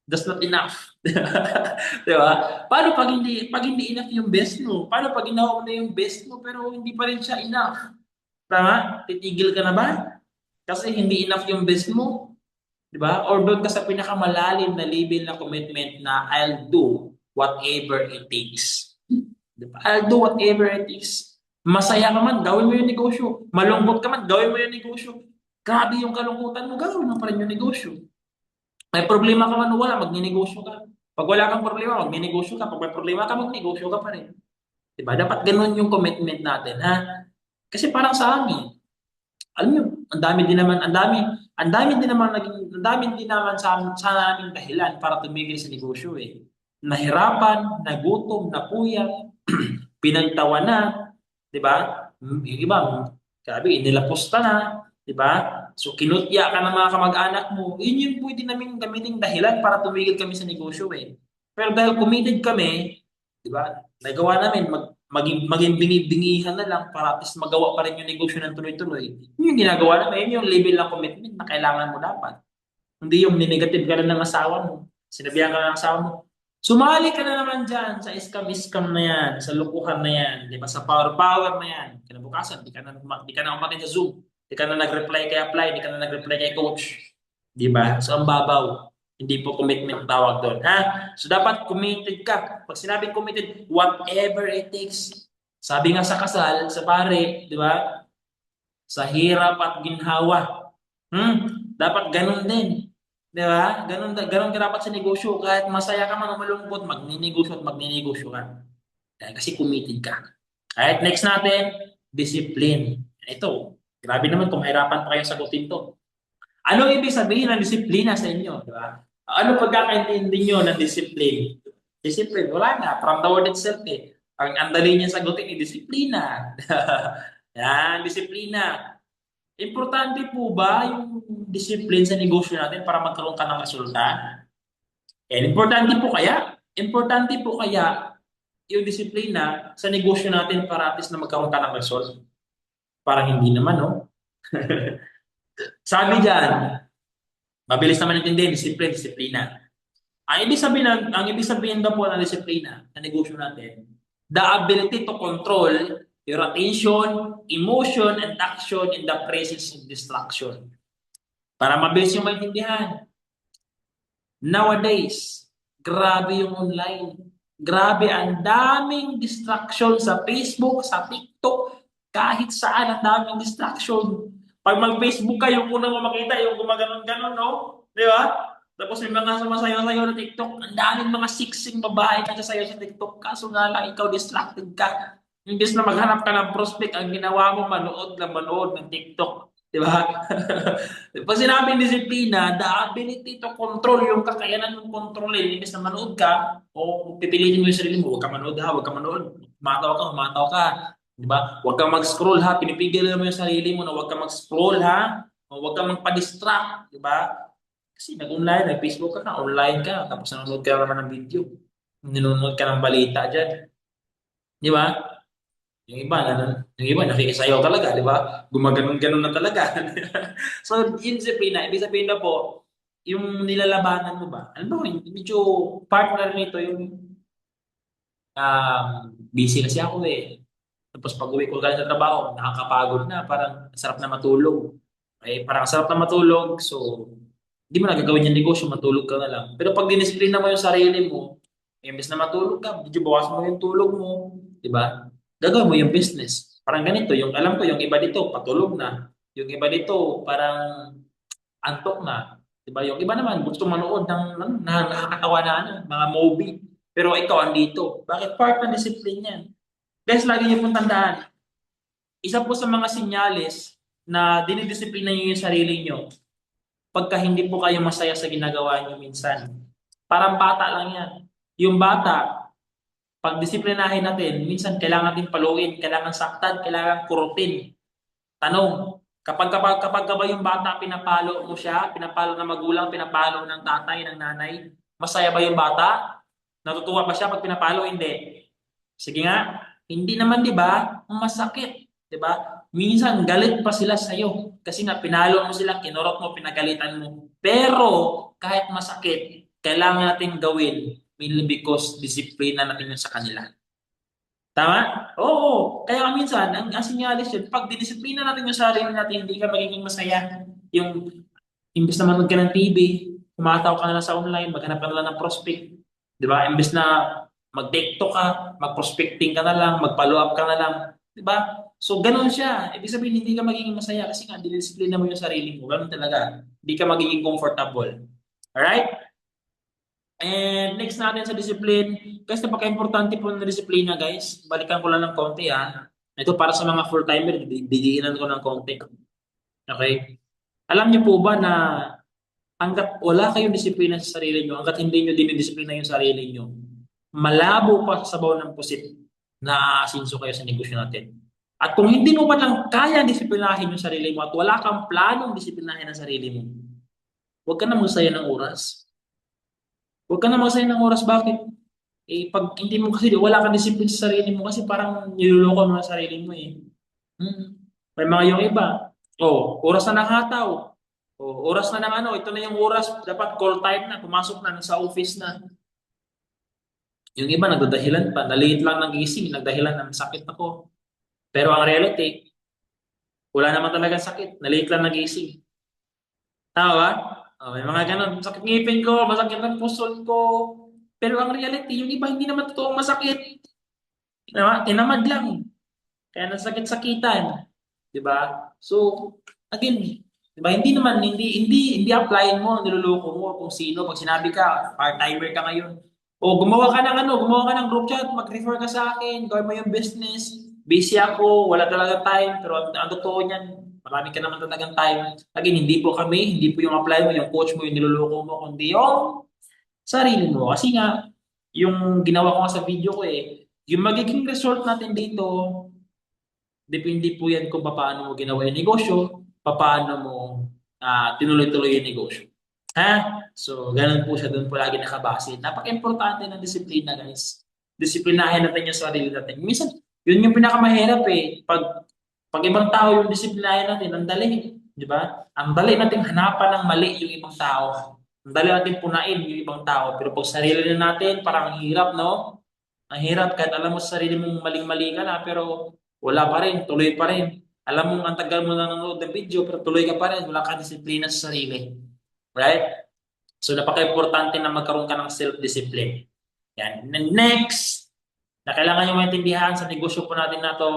does not enough? Di ba? Paano pag hindi enough yung best mo? Paano pag ginawa mo na yung best mo pero hindi pa rin siya enough? Tama? Titigil ka na ba? Kasi hindi enough yung best mo? Di ba? Or doon ka sa pinakamalalim na level na commitment na I'll do whatever it takes. Di ba? I'll do whatever it takes. Masaya ka man, gawin mo yung negosyo. Malungkot ka man, gawin mo yung negosyo. Grabe yung kalungkutan mo, gawin mo pa rin yung negosyo. May problema ka man o wala, magninegosyo ka. Pag wala kang problema, magninegosyo ka. Pag may problema ka, magnegosyo ka pa rin. Diba? Dapat ganun yung commitment natin, ha? Kasi parang sa amin, alam niyo, ang dami din naman sa naming dahilan para tumigil sa negosyo eh. Nahirapan, nagutom, napuyat, pinagtawanan, 'di ba? Yung iba, sabi, inilapusta na, 'di ba? So kinutya ka ng mga kamag-anak mo. Yun yung pwede namin gamitin dahilan para tumigil kami sa negosyo eh. Pero dahil committed kami, 'di ba? Nagawa namin maging bingi-bingihan na lang para at least magawa pa rin yung negosyo ng tuloy-tuloy. Yun yung ginagawa namin, yun yung level ng commitment na kailangan mo dapat. Hindi yung ninegative ka na ng asawa mo. Sinabihan ka na ng asawa mo, sumali ka na naman dyan sa scam-scam na yan, sa lukuhan na yan, di ba? Sa power-power na yan. Kinabukasan, di ka na umakin sa Zoom. Di ka na nag-reply kay apply, di ka na nag-reply kay coach. Di ba? So, ang babaw. Hindi po commitment tawag doon. Ha? So, dapat committed ka. Pag sinabing committed, whatever it takes. Sabi nga sa kasal, sa pare, di ba? Sa hirap at ginhawa. Dapat ganun din. Di ba? Ganun ka dapat sa negosyo. Kahit masaya ka man o malungkot, magninegosyo at magninegosyo ka. Kasi committed ka. Alright, next natin, discipline. Ito, grabe naman kung mahirapan pa kayo sagutin to. Anong ibig sabihin ng disiplina sa inyo? Di ba? Ano pagkakaintindi nyo ng discipline? Discipline, wala na. From the word itself eh. Ang dali niya sagutin eh, disiplina. Yan, disiplina. Importante po ba yung discipline sa negosyo natin para magkaroon ka ng resulta? Importante po kaya yung disiplina sa negosyo natin para at least na magkaroon ka ng result? Parang hindi naman, no? Sabi dyan, mabilis naman intindihin, disiplina. Ang ibig sabihin daw po ng disiplina sa negosyo natin, the ability to control your attention, emotion, and action in the presence of distraction. Para mabilis yung maintindihan. Nowadays, grabe yung online. Grabe, ang daming distraction sa Facebook, sa TikTok, kahit saan ang daming distraction. Pag mag-Facebook ka, yung unang mo makita, yung gumaganon-ganon, no? Di ba? Tapos may mga sumasayaw-sayaw na TikTok. Ang daming mga siksing babae na sasayaw sa TikTok. Kaso nga lang, ikaw distracted ka. Imbes na maghanap ka ng prospect, ang ginawa mo, manood ng TikTok. Di ba? Pag sinabing disiplina, the ability to control, yung kakayanan mong kontrolin, imbes na manood ka, o pipilitin mo yung sarili mo, huwag ka manood ha, huwag ka manood. Humataw ka. Di ba? Huwag kang mag-scroll ha, pinipigil mo yung sarili mo na huwag kang mag-scroll ha, o huwag kang magpa-distract. Di ba? Kasi nag-online, nag-Facebook ka, online ka, tapos nanonood ka naman ng video. Nanonood ka ng balita dyan. Di ba? Yung iba nakikisayaw talaga, di ba? Gumaganon-ganon na talaga. So, yung disiplina, ibig sabihin na po, yung nilalabanan mo ba? Ano ba, medyo partner nito yung busy kasi ako eh. Tapos pag uwi ko galing sa trabaho, nakakapagod na, parang sarap na matulog. Okay? Parang sarap na matulog, so hindi mo na gagawin yung negosyo, matulog ka na lang. Pero pag dinisiplina mo yung sarili mo, imbes na matulog ka, medyo bawasan mo yung tulog mo, di ba? Gagawin mo yung business. Parang ganito, yung alam ko, yung iba dito, patulog na. Yung iba dito, parang antok na. Di ba? Yung iba naman, gusto manood ng nakakatawa na mga movie. Pero ikaw andito. Bakit? Part ng discipline yan. Guys, lagi niyo pong tandaan, isa po sa mga senyales na dinidisiplina niyo yung sarili niyo pagka hindi po kayo masaya sa ginagawa niyo minsan. Parang bata lang yan. Yung bata, pag disiplinahin natin, minsan kailangan din paluin, kailangan saktan, kailangan kurutin. Tanong, kapag ka ba yung bata, pinapalo mo siya, pinapalo ng magulang, pinapalo ng tatay, ng nanay, masaya ba yung bata? Natutuwa ba siya pag pinapalo? Hindi. Sige nga, hindi naman 'di ba? Masakit, 'di ba? Minsan galit pa sila sa iyo kasi nga pinalo mo sila, kinurot mo, pinagalitan mo. Pero kahit masakit, kailangan natin gawin mainly because disiplina natin yun sa kanila. Tama? Oo. Kaya minsan, ang sinyalis yun, pag didisiplina natin yung sarili natin, hindi ka magiging masaya. Yung imbes na manood ka ng TV, kumataw ka na lang sa online, maghanap ka na lang ng prospect. Di ba? Imbes na mag-TikTok ka, mag-prospecting ka na lang, mag-follow up ka na lang. Di ba? So, ganun siya. Ibig sabihin, hindi ka magiging masaya kasi nga, dinisiplina mo yung sarili mo. Ganun talaga. Hindi ka magiging comfortable. Alright? And next natin sa discipline, guys, napaka-importante po ng disiplina, guys. Balikan ko lang ng konti, ha. Ito para sa mga full-timer, didiinan ko ng konti. Okay? Alam niyo po ba na hanggat wala kayong disiplina sa sarili niyo, hanggat hindi niyo dinidisiplina yung sarili niyo, malabo pa sa sabaw ng pusit na aasinso kayo sa negosyo natin. At kung hindi mo pa lang kaya disiplinahin yung sarili mo at wala kang planong disiplinahin ang sarili mo, huwag ka na magsaya ng oras. Huwag ka na magsaya ng oras. Bakit? Eh, pag hindi mo kasi wala kang disiplina sa sarili mo kasi parang niloloko mo ang sarili mo eh. Hmm. May mga yung iba. Oh, oras na ng hataw. Oh, oras na ng ano, ito na yung oras, dapat call time na, pumasok na, nasa office na. Yung iba nagdadahilan pa, naliit lang ng gising, nagdahilan ng sakit ako. Pero ang reality, wala naman talaga sakit, naliit lang ng gising. Tama ba? Oh, may mga ganun, sakit ngipin ko, masakit ang puson ko. Pero ang reality, yung iba hindi naman totoong masakit. Diba? Tinamad lang. Kaya nasakit-sakitan. 'Di ba? So, again, 'di ba? Hindi applyin mo, niloloko mo kung sino pag sinabi ka, part-timer ka ngayon. O gumawa ka ng group chat, mag-refer ka sa akin, gawin mo yung business. Busy ako, wala talaga time, pero ang totoo niyan, marami ka naman talagang time. Again, hindi po yung apply mo, yung coach mo, yung niloloko mo, kundi yung sarili mo. Kasi nga, yung ginawa ko nga sa video ko yung magiging result natin dito, depende po yan kung paano mo ginawa yung negosyo, paano mo tinuloy-tuloy yung negosyo. Ha? So, ganun po siya doon po lagi nakabase. Napaka-importante ng disiplina, guys. Disiplinahin natin yung sarili natin. Minsan, yun yung pinakamahirap eh. Pag ibang tao yung disiplinahin natin, ang dali. Di ba? Ang dali natin hanapan ng mali yung ibang tao. Ang dali natin punain yung ibang tao. Pero pag sarili na natin, parang ang hirap, no? Ang hirap kahit alam mo sa sarili mong maling-mali ka na, pero wala pa rin, tuloy pa rin. Alam mo, ang tagal mo na nanonood ng video, pero tuloy ka pa rin, wala ka disiplina sa sarili. Right? So, napaka-importante na magkaroon ka ng self-discipline. Yan. And next, na kailangan nyo maintindihan sa negosyo po natin na to,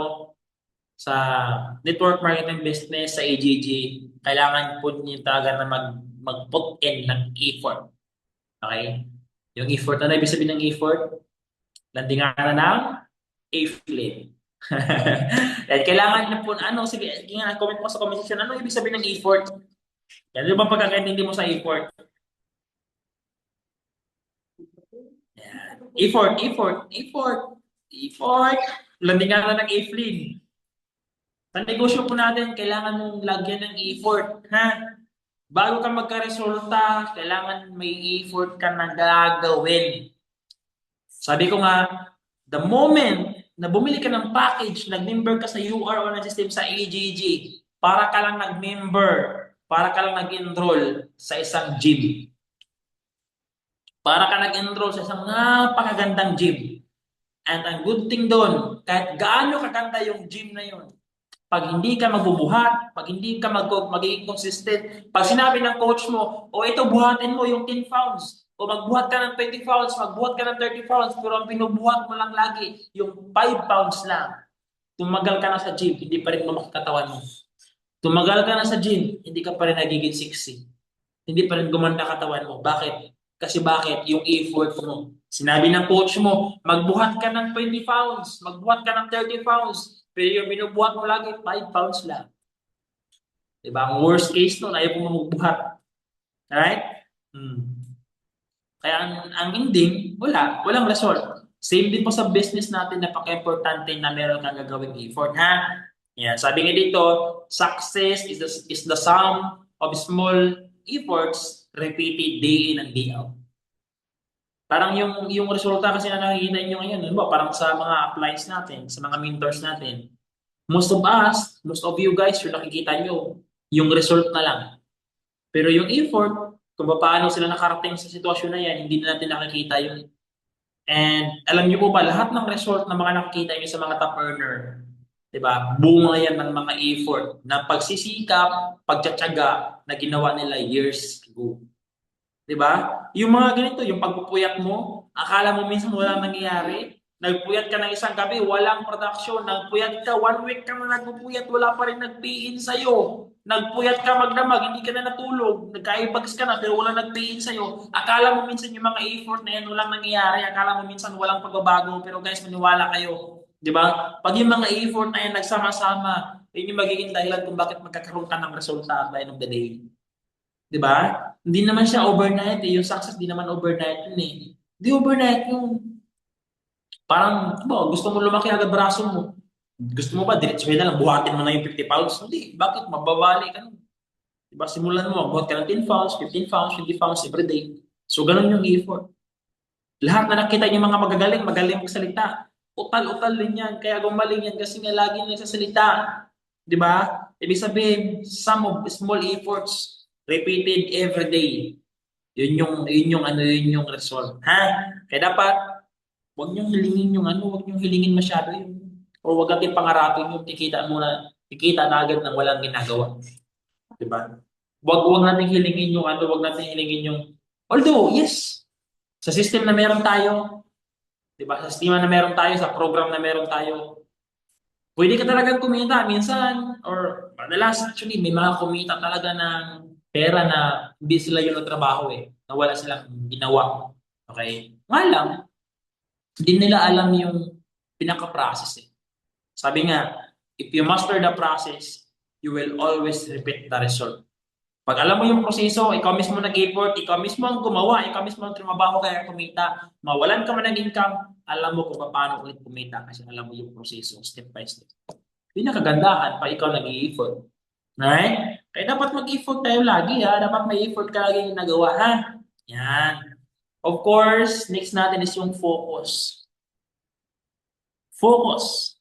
sa network marketing business, sa AGG. kailangan po niyo talaga na mag-put in ng effort. Okay? Yung effort, ano ibig sabihin ng effort? Landingan na ng A-flame. Yan, kailangan na po, sige, comment mo sa comment section, ano ibig sabihin ng effort? Yan, ano ba pagkakaintindi mo sa effort? Yan. Effort. Landingan na ng A-flame. Sa negosyo po natin, kailangan mong lagyan ng effort, ha? Bago ka magka-resulta, kailangan may effort ka na gagawin. Sabi ko nga, the moment na bumili ka ng package, nag-member ka sa UR online system sa AGG, para ka lang nag-member, para ka lang nag-enroll sa isang gym. Para ka nag-enroll sa isang napakagandang gym. And ang good thing doon, kahit gaano kaganda yung gym na yun, pag hindi ka magbubuhat, pag hindi ka magiging consistent, pag sinabi ng coach mo, o ito buhatin mo yung 10 pounds, o magbuhat ka ng 20 pounds, magbuhat ka ng 30 pounds, pero ang binubuhat mo lang lagi, yung 5 pounds lang. Tumagal ka na sa gym, hindi pa rin lumaki katawan mo. Tumagal ka na sa gym, hindi ka pa rin nagiging sexy. Hindi pa rin gumanda katawan mo. Bakit? Kasi bakit? Yung effort mo. Sinabi ng coach mo, magbuhat ka ng 20 pounds, magbuhat ka ng 30 pounds, pero yung binubuhat mo lagi, 5 pounds lang. Diba? Ang worst case nun, ayaw mo magbuhat. Alright? Kaya ang ending, walang result. Same din po sa business natin, napaka-importante na meron kang gagawing effort, ha? Yan, sabi nga dito, success is the sum of small efforts repeated day in and day out. Parang yung resulta kasi na nakikita niyo ngayon, ano ba, parang sa mga applies natin, sa mga mentors natin. Most of us, most of you guys, yung nakikita nyo, yung result na lang. Pero yung effort, kung paano sila nakarating sa sitwasyon na yan, hindi na natin nakikita yun. And alam niyo po ba, lahat ng result na mga nakikita niyo sa mga top earner, di ba? Bunga yan ng mga effort na pagsisikap, pagtsatsaga na ginawa nila years ago. Di ba? Yung mga ganito, yung pagpupuyat mo, akala mo minsan walang nangyayari. Nagpuyat ka ng isang gabi, walang production. Nagpuyat ka, 1 week ka na nagpupuyat, wala pa rin nagpiin sa'yo. Nagpuyat ka magdamag, hindi ka na natulog. Nagkaibags ka na, pero wala nagpiin sa'yo. Akala mo minsan yung mga effort na yan, walang nangyayari. Akala mo minsan walang pagbabago. Pero guys, maniwala kayo. Di ba? Pag yung mga effort na yan nagsama-sama, yun yung magiging dahilan kung bakit magkakaroon ka ng resulta at the end of the day. Di ba? Hindi naman siya overnight eh. Yung success, di naman overnight yun eh. Di overnight yung parang, gusto mo lumaki agad braso mo. Gusto mo ba, diretso na lang, buhatin mo na yung 50 pounds? Hindi. Bakit? Mababali ka nun. Diba? Simulan mo, magbuhat ka ng 10 pounds, 15 pounds, 20 pounds every day. So, ganun yung effort. Lahat na nakita niyo mga magagaling, magaling magsalita. Utal-utal din yan. Kaya gumaling yan kasi nga lagi nagsasalita. Di ba? Ibig sabihin, some of small efforts repeated every day. Yun yung result. Ha? Kaya dapat, huwag niyong hilingin huwag niyong hilingin masyado yung, o huwag natin pangarapin yung kikita na agad nang walang ginagawa. Di ba? Huwag natin hilingin huwag natin hilingin yung, although, yes, sa system na meron tayo, di ba? Sa sistema na meron tayo, sa program na meron tayo, pwede ka talagang kumita minsan, or madalas actually, may mga kumita talaga ng pera na hindi sila yung trabaho eh, na wala silang ginawa. Okay? Nga lang, hindi nila alam yung pinaka-process eh. Sabi nga, if you master the process, you will always repeat the result. Pag alam mo yung proseso, ikaw mismo nag-effort, ikaw mismo ang gumawa, ikaw mismo ang trumabaho kaya kumita, mawalan ka man ng income, alam mo kung paano ulit kumita kasi alam mo yung proseso step by step. Yun yung kagandahan pag ikaw nag-i-effort. Alright? Kaya dapat mag-effort tayo lagi ha. Dapat may effort ka lagi ginagawa ha. Yan. Of course, next natin is yung focus. Focus.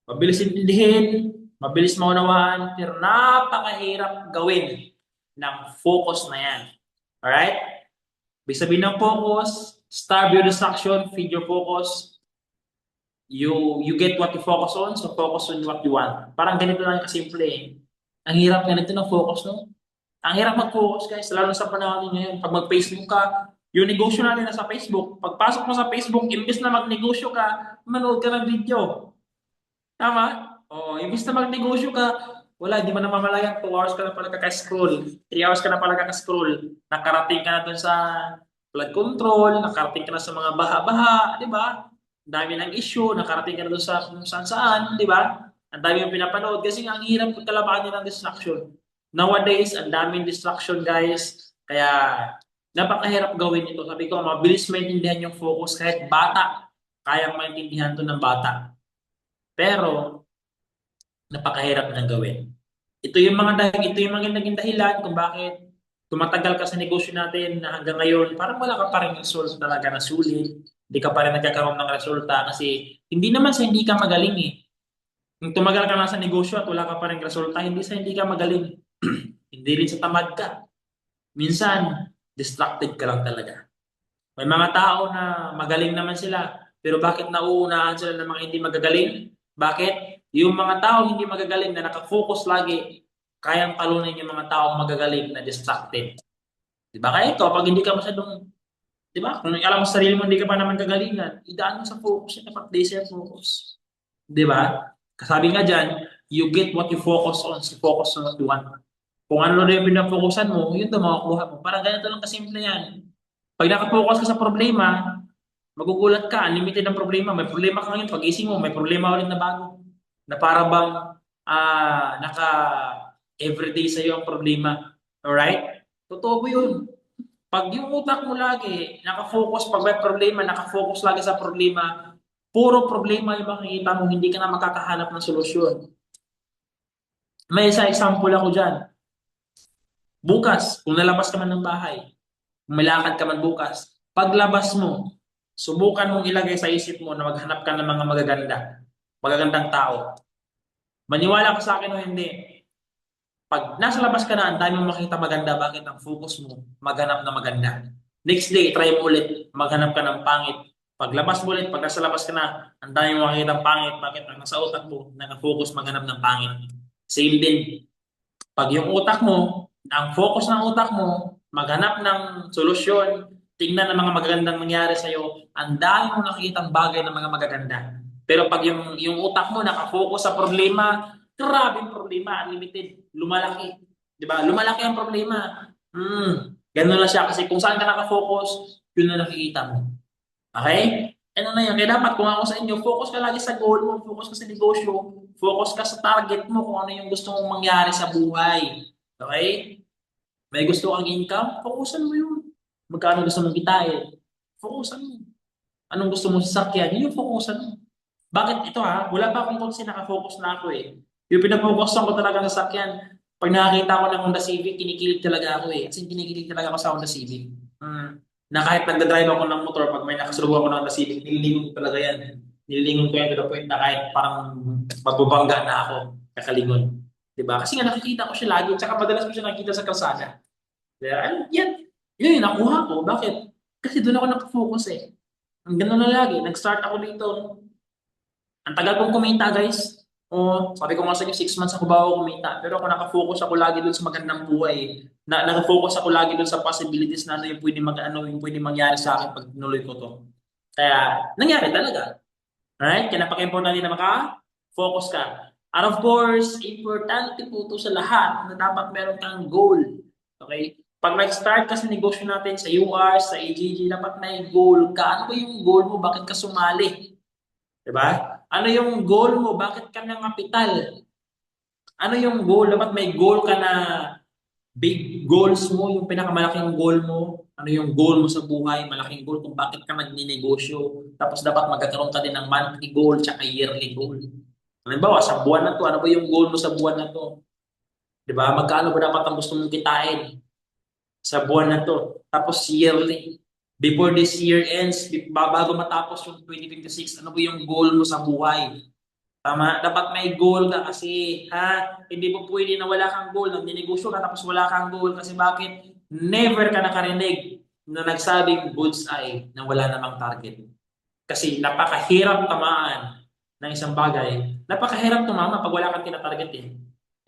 Mabilis intindihin, mabilis maunawaan, pero napakahirap gawin ng focus na yan. Alright? Ibig sabihin ng focus, starve your distraction, feed your focus. You get what you focus on, so focus on what you want. Parang ganito lang kasimple eh. Ang hirap ganito ng focus, no? Ang hirap mag-focus guys, lalo sa panahon ngayon. Pag mag-Facebook ka, yung negosyo natin na sa Facebook, pagpasok mo sa Facebook, imbes na magnegosyo ka, manood ka ng video. Tama? O, imbes na magnegosyo ka, Wala, hindi mo na mamalayan. 2 hours ka na pala kaka-scroll. 3 hours ka na pala kaka-scroll. Nakarating ka na dun sa flood control, nakarating ka na sa mga baha-baha, di ba? Ang dami ng issue, nakarating ka na dun sa kung saan-saan, di ba? Ang dami yung pinapanood kasi nga ang hirap kalabanin ng distraction. Nowadays, ang daming distraction, guys. Kaya, napakahirap gawin ito. Sabi ko, mabilis maintindihan yung focus kahit bata. Kayang maintindihan to ng bata. Pero, napakahirap ng gawin. Ito yung mga naging dahilan kung bakit tumatagal ka sa negosyo natin na hanggang ngayon, parang wala ka pa rin result talaga na sulit. Hindi ka pa rin nagkakaroon ng resulta kasi hindi naman sa hindi ka magaling eh. Kung tumagal ka na sa negosyo at wala ka pa rin resulta, hindi sa hindi ka magaling. Hindi rin sa tamad ka. Minsan, distracted ka lang talaga. May mga tao na magaling naman sila, pero bakit nauunahan sila ng mga hindi magagaling? Bakit? Yung mga tao hindi magagaling na nakafocus lagi, kayang talunin yung mga taong magagaling na distracted. Di ba? Kaya ito, pag hindi ka masyadong, di ba? Kung alam mo sa sarili mo, hindi ka pa naman kagalingan, idaan mo sa focus, dapat laser focus. Di ba? Kasabi nga dyan, you get what you focus on, so focus on what you want. Kung ano na yung pinafokusan mo, yun to makukuha mo. Parang ganito lang kasimple yan. Pag nakapokus ka sa problema, magugulat ka, unlimited ang problema. May problema ka ngayon, pag-ising mo, may problema ulit na bago. Na para bang naka everyday sa'yo ang problema. Alright? Totoo po yun. Pag yung utak mo lagi, nakafocus, pag may problema, nakafocus lagi sa problema, puro problema yung makikita mo, hindi ka na makakahanap ng solusyon. May isa example ako dyan. Bukas, kung nalabas ka man ng bahay, kung may lakad ka man bukas, paglabas mo, subukan mong ilagay sa isip mo na maghanap ka ng mga magagandang tao. Maniwala ka sa akin o hindi, pag nasa labas ka na, ang dami mong makita maganda, bakit ang focus mo, maghanap na maganda. Next day, try mo ulit, maghanap ka ng pangit. Paglabas mo ulit, pag nasa labas ka na, ang dami mong makita pangit, bakit ang nasa utak mo, nakafocus maghanap ng pangit. Same din, pag yung utak mo, ang focus ng utak mo, maghanap ng solusyon, tingnan ang mga magagandang mangyari sa'yo, ang dami mo nakikitang bagay ng mga magaganda. Pero pag yung utak mo nakafocus sa problema, grabing problema, unlimited, lumalaki. Di ba? Lumalaki ang problema. Ganun lang siya. Kasi kung saan ka nakafocus, yun na nakikita mo. Okay? Ano na yan? Kaya dapat kung ako sa inyo, focus ka lagi sa goal mo, focus ka sa negosyo, focus ka sa target mo kung ano yung gusto mong mangyari sa buhay. Okay? May gusto kang income, focusan mo yun. Magkano gusto mong kitain? Focusan mo. Anong gusto mong sasakyan? Yun yung focusan mo. Bakit ito ha? Wala pa akong kasi nakafocus na ako eh. Yung pinafocusan ko talaga sa sasakyan, pag nakakita ko ng Honda Civic, kinikilig talaga ako eh. Kasi kinikilig talaga ako sa Honda Civic. Na kahit nagdadrive ako ng motor, pag may nakasalubong ako ng Honda Civic, nililingon ko talaga yan. Nililingon ko yan to the point na kahit parang magbabangga na ako, kakalingon. Diba? Kasi nga nakikita ko siya lagi, tsaka madalas ko siya nakikita sa kalsada. Kaya, yun yung nakuha ko. Bakit? Kasi doon ako nakafocus eh. Ang ganun na lagi. Nag-start ako dito. Ang tagal kong kumita, guys. O, sabi ko nga sa inyo, 6 months ako bago kumita. Pero ako nakafocus ako lagi dun sa magandang buhay. Nakafocus ako lagi dun sa possibilities na ano yung pwede mangyari sa akin pag tinuloy ko to. Kaya, nangyari talaga. Alright? Kaya napaka-importante na maka-focus ka. And of course, importante po to sa lahat na dapat meron kang goal. Okay? Pag nag-start ka sa negosyo natin sa UR, sa AGG, dapat may goal ka. Ano ba yung goal mo? Bakit ka sumali? Diba? Ano yung goal mo? Bakit ka nangapital? Ano yung goal? Dapat may goal ka na big goals mo, yung pinakamalaking goal mo. Ano yung goal mo sa buhay? Malaking goal kung bakit ka nagninegosyo. Tapos dapat magkakaroon ka din ng monthly goal tsaka yearly goal. Halimbawa, sa buwan na to, ano ba yung goal mo sa buwan na to? Diba? Magkano ba dapat ang gusto mong kitain sa buwan na to? Tapos yearly. Before this year ends, bago matapos yung 2026, ano ba yung goal mo sa buhay? Tama? Dapat may goal ka kasi, ha? Hindi po pwede na wala kang goal. Nagninegosyo ka tapos wala kang goal. Kasi bakit? Never ka nakarinig na nagsabing bullseye na wala namang target. Kasi napakahirap tamaan ng isang bagay. Napakahirap tumama pag wala kang tinatarget eh.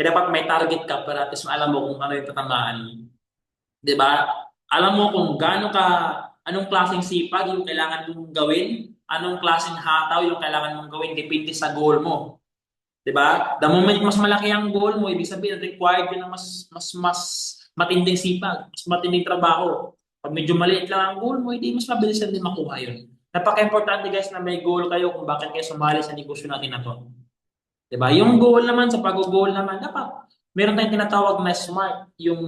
Kaya dapat may target ka para at least alam mo kung ano yung tatamaan. 'Di ba? Alam mo kung anong klaseng sipag yung kailangan mong gawin, anong klaseng hataw yung kailangan mong gawin, depende sa goal mo. 'Di ba? The moment mas malaki ang goal mo, ibig sabihin required yun ng mas matinding sipag, mas matinding trabaho. Pag medyo maliit lang ang goal mo, hindi mas mabilis din makuha yun. Napaka-importante guys na may goal kayo kung bakit kayo sumali sa negosyo natin na to. 'Di ba? Yung goal naman sa pag-goal naman dapat meron tayong tinatawag na SMART, yung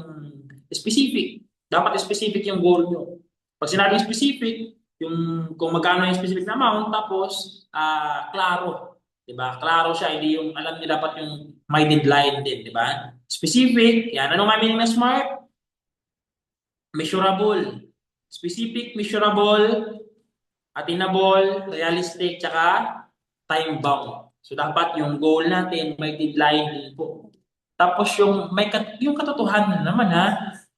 specific. Dapat specific yung goal nyo. Pag sinabing specific, yung kung magkano yung specific na amount, tapos klaro. 'Di ba? Klaro siya, hindi yung alam niyo dapat yung may deadline din, 'di ba? Specific, yan. Anong meaning na SMART? Measurable. Specific, measurable, attainable, realistic, tsaka time-bound. So, dapat yung goal natin, may deadline din po. Tapos yung katotohanan naman ha,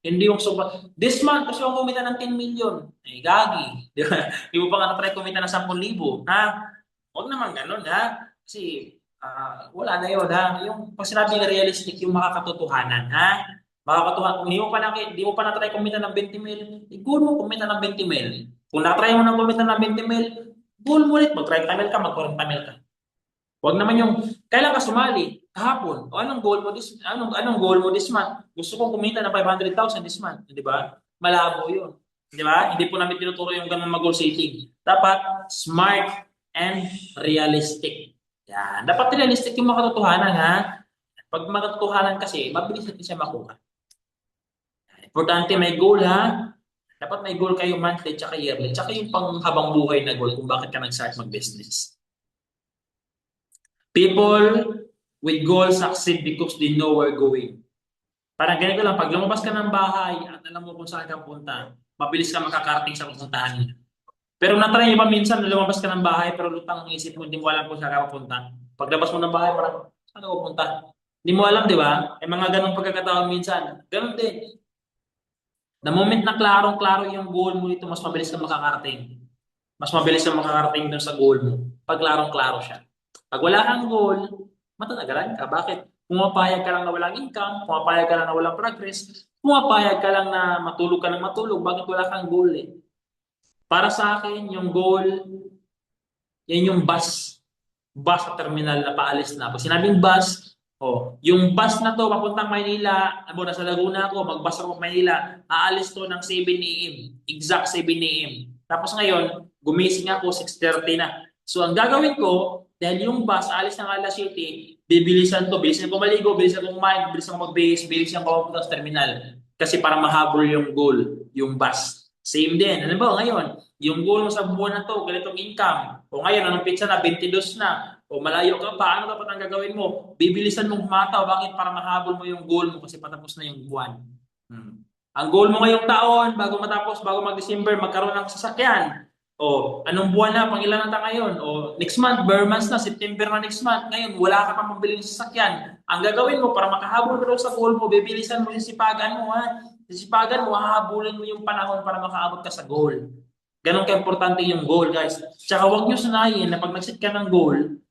hindi yung sobra. This month, gusto kong kumita ng 10 million. Ay, gagi. Di ba? Di mo pa nga na-try kumita ng 10,000. Ha? Huwag naman ganun ha. Kasi wala na yun ha. Yung pag sinabi na realistic, yung makakatotohanan ha. Makakatotohanan. Kung di mo pa na-try kumita ng 20 mil, goal mo kumita ng 20 mil. Kung na-try mo na kumita ng 20 mil, goal mo ulit. Mag-30 mil ka, mag-40 mil ka. Huwag naman yung kailan ka sumali kahapon. O anong goal mo this month? Gusto kong kumita ng 500,000 this month, 'di ba? Malabo 'yun. 'Di ba? Hindi po namin tinuturo yung ganung mag-goal setting. Dapat smart and realistic. Yan. Dapat realistic yung makatotohanan ha. Pag makatotohanan kasi, mabilis natin siya makuha. Importante may goal ha. Dapat may goal kayo monthly tsaka yearly. Tsaka yung panghabang buhay na goal kung bakit ka nag-start mag-business. People with goals succeed because they know where going. Parang ganito lang, pag lumabas ka ng bahay at alam mo kung saan ka punta, mabilis ka makakarating sa pupuntahan niya. Pero na-try niyo ba minsan na lumabas ka ng bahay pero lutang ang isip mo, hindi mo alam kung saan ka pupunta. Paglabas mo ng bahay, parang saan ka pupunta? Hindi mo alam, di ba? May mga ganong pagkakataon minsan. Ganon din. The moment na klarong-klaro yung goal mo dito, mas mabilis ka makakarating. Mas mabilis ka makakarating dun sa goal mo. Pag klarong-klaro siya. Pag wala kang goal, matatagalan ka. Bakit? Pumapayag ka lang na walang income, pumapayag ka lang na walang progress, pumapayag ka lang na matulog ka ng matulog. Bakit wala kang goal eh? Para sa akin, yung goal, yan yung bus. Bus sa terminal na paalis na. Pag sinabing bus, yung bus na to papuntang Maynila, nasa Laguna ako, magbus ako Maynila, aalis to ng 7 a.m. Exact 7 a.m. Tapos ngayon, gumising ako 6:30 na. So ang gagawin ko, dahil yung bus alis ng alas 7, bibilisan to, bilisan ko maligo, bilisan ko kumain, bilisan ko mag-base, bilisan ko pupunta sa terminal. Kasi para mahabol yung goal, yung bus. Same din. Ano ba ngayon? Yung goal mo sa buwan na to, ganitong income. O ngayon, anong pizza na? 22 na. O malayo ka pa, ano dapat ang gagawin mo? Bibilisan mong humataw. Bakit? Para mahabol mo yung goal mo kasi patapos na yung buwan. Ang goal mo ngayong taon, bago matapos, bago mag-December, magkaroon ng sasakyan. O, anong buwan na? Pangilan na tayo ngayon? O, next month, bare months na, September na next month. Ngayon, wala ka pang pambili ng sasakyan. Ang gagawin mo para makahabol ka daw sa goal mo, bibilisan mo yung sipagan mo, ha? Sisipagan mo, hahabulin mo yung panahon para makaabot ka sa goal. Ganon ka-importante yung goal, guys. Tsaka huwag nyo sanayin na pag nag-set ka ng goal,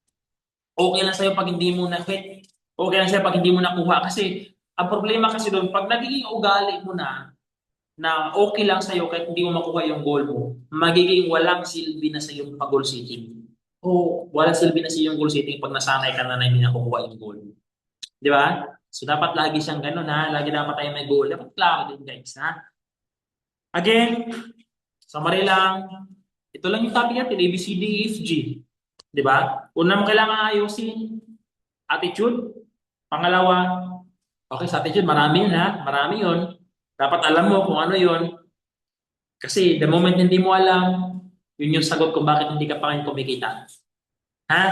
okay lang sa'yo pag hindi mo na-hit. Okay lang sa'yo pag hindi mo nakuha. Kasi, ang problema kasi doon, pag nagiging ugali mo na okay lang sa'yo kahit hindi mo makuha yung goal mo, magiging walang silbi na sa yung pag-goal setting. O walang silbi na sa yung goal setting pag nasanay ka na hindi nakukuha yung goal mo. Di ba? So, dapat lagi siyang ganun ha. Lagi dapat tayo may goal. Dapat klaro din guys ha. Again, summary lang. Ito lang yung topic natin, A, B, C, D, E, F, G. Di ba? Una mo kailangan ayusin, attitude. Pangalawa, okay, sa attitude, marami yun ha. Marami yun. Dapat alam mo kung ano yun. Kasi the moment hindi mo alam, yun yung sagot kung bakit hindi ka pa rin kumikita. Ha?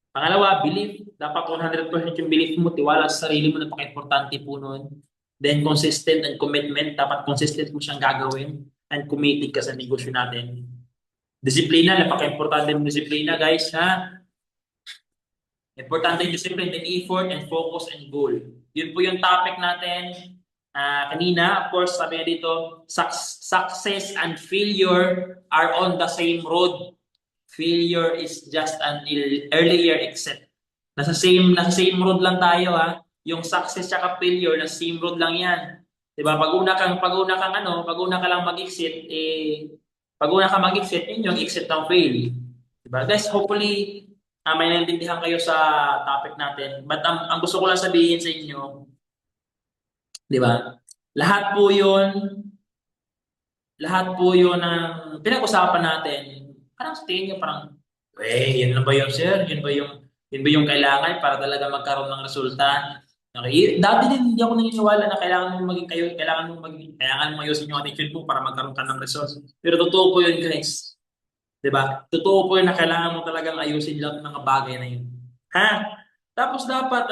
Pangalawa, belief. Dapat 100% yung belief mo, tiwala sa sarili mo, napaka-importante po nun. Then consistent and commitment. Dapat consistent mo siyang gagawin and committed ka sa negosyo natin. Disiplina, napaka-importante yung disiplina, guys. Ha? Importante yung discipline, then effort and focus and goal. Yun po yung topic natin. Kanina, of course, sabi nga dito, success and failure are on the same road. Failure is just an earlier exit. Nasa same road lang tayo ha. Yung success at failure, nasa same road lang yan. 'Di ba? Pag una ka lang mag-exit, pag una ka mag-exit, yun yung exit ng fail. 'Di ba? Guys, hopefully may naintindihan kayo sa topic natin. But ang gusto ko lang sabihin sa inyo, di ba? Lahat po yun, lahat po yun ang pinag-usapan natin. Parang sa tingin nyo, parang, yun na ba yun, sir? Yun ba yung kailangan para talaga magkaroon ng resulta? Okay. Dati din hindi ako naniniwala na kailangan mo maging kayo, kailangan mo ayusin yung attitude mo para magkaroon ka ng results. Pero totoo po yun, guys. 'Di ba? Totoo po yun na kailangan mo talagang ayusin lahat ng mga bagay na yun. Ha? Tapos dapat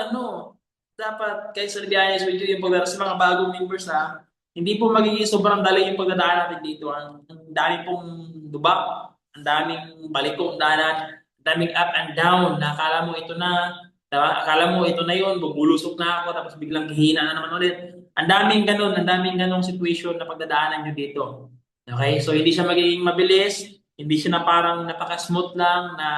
kayo sa Libianes with you yung pagdara sa mga bagong members ha, hindi po magiging sobrang dali yung pagdadaan natin dito. Ang dami pong dubak, ang daming balikong danan, ang daming up and down, na akala mo ito na, diba? Akala mo ito na yun, bubulusok na ako, tapos biglang hihina na naman ulit. Ang daming ganun situation na pagdadaanan nyo dito. Okay? So, hindi siya magiging mabilis, hindi siya na parang napaka-smooth lang na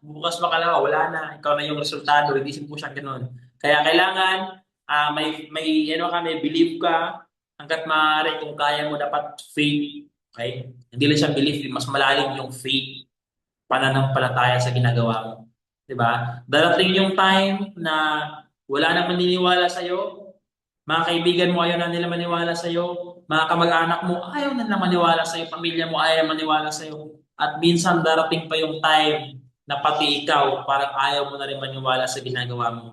bukas makalawa, wala na, ikaw na yung resultado. Hindi siya po siya ganun. Kaya kailangan may believe ka hangga't maaari kung kaya mo dapat faith. Okay? Hindi lang siya belief, mas malalim yung faith, pananampalataya sa ginagawa mo. 'Di ba? Darating yung time na wala na maniniwala sa iyo, mga kaibigan mo ayaw na nila maniwala sa iyo, mga kamag-anak mo ayaw na nila maniwala sa iyo, pamilya mo ayaw maniwala sa iyo. At minsan darating pa yung time na pati ikaw parang ayaw mo na rin maniwala sa ginagawa mo.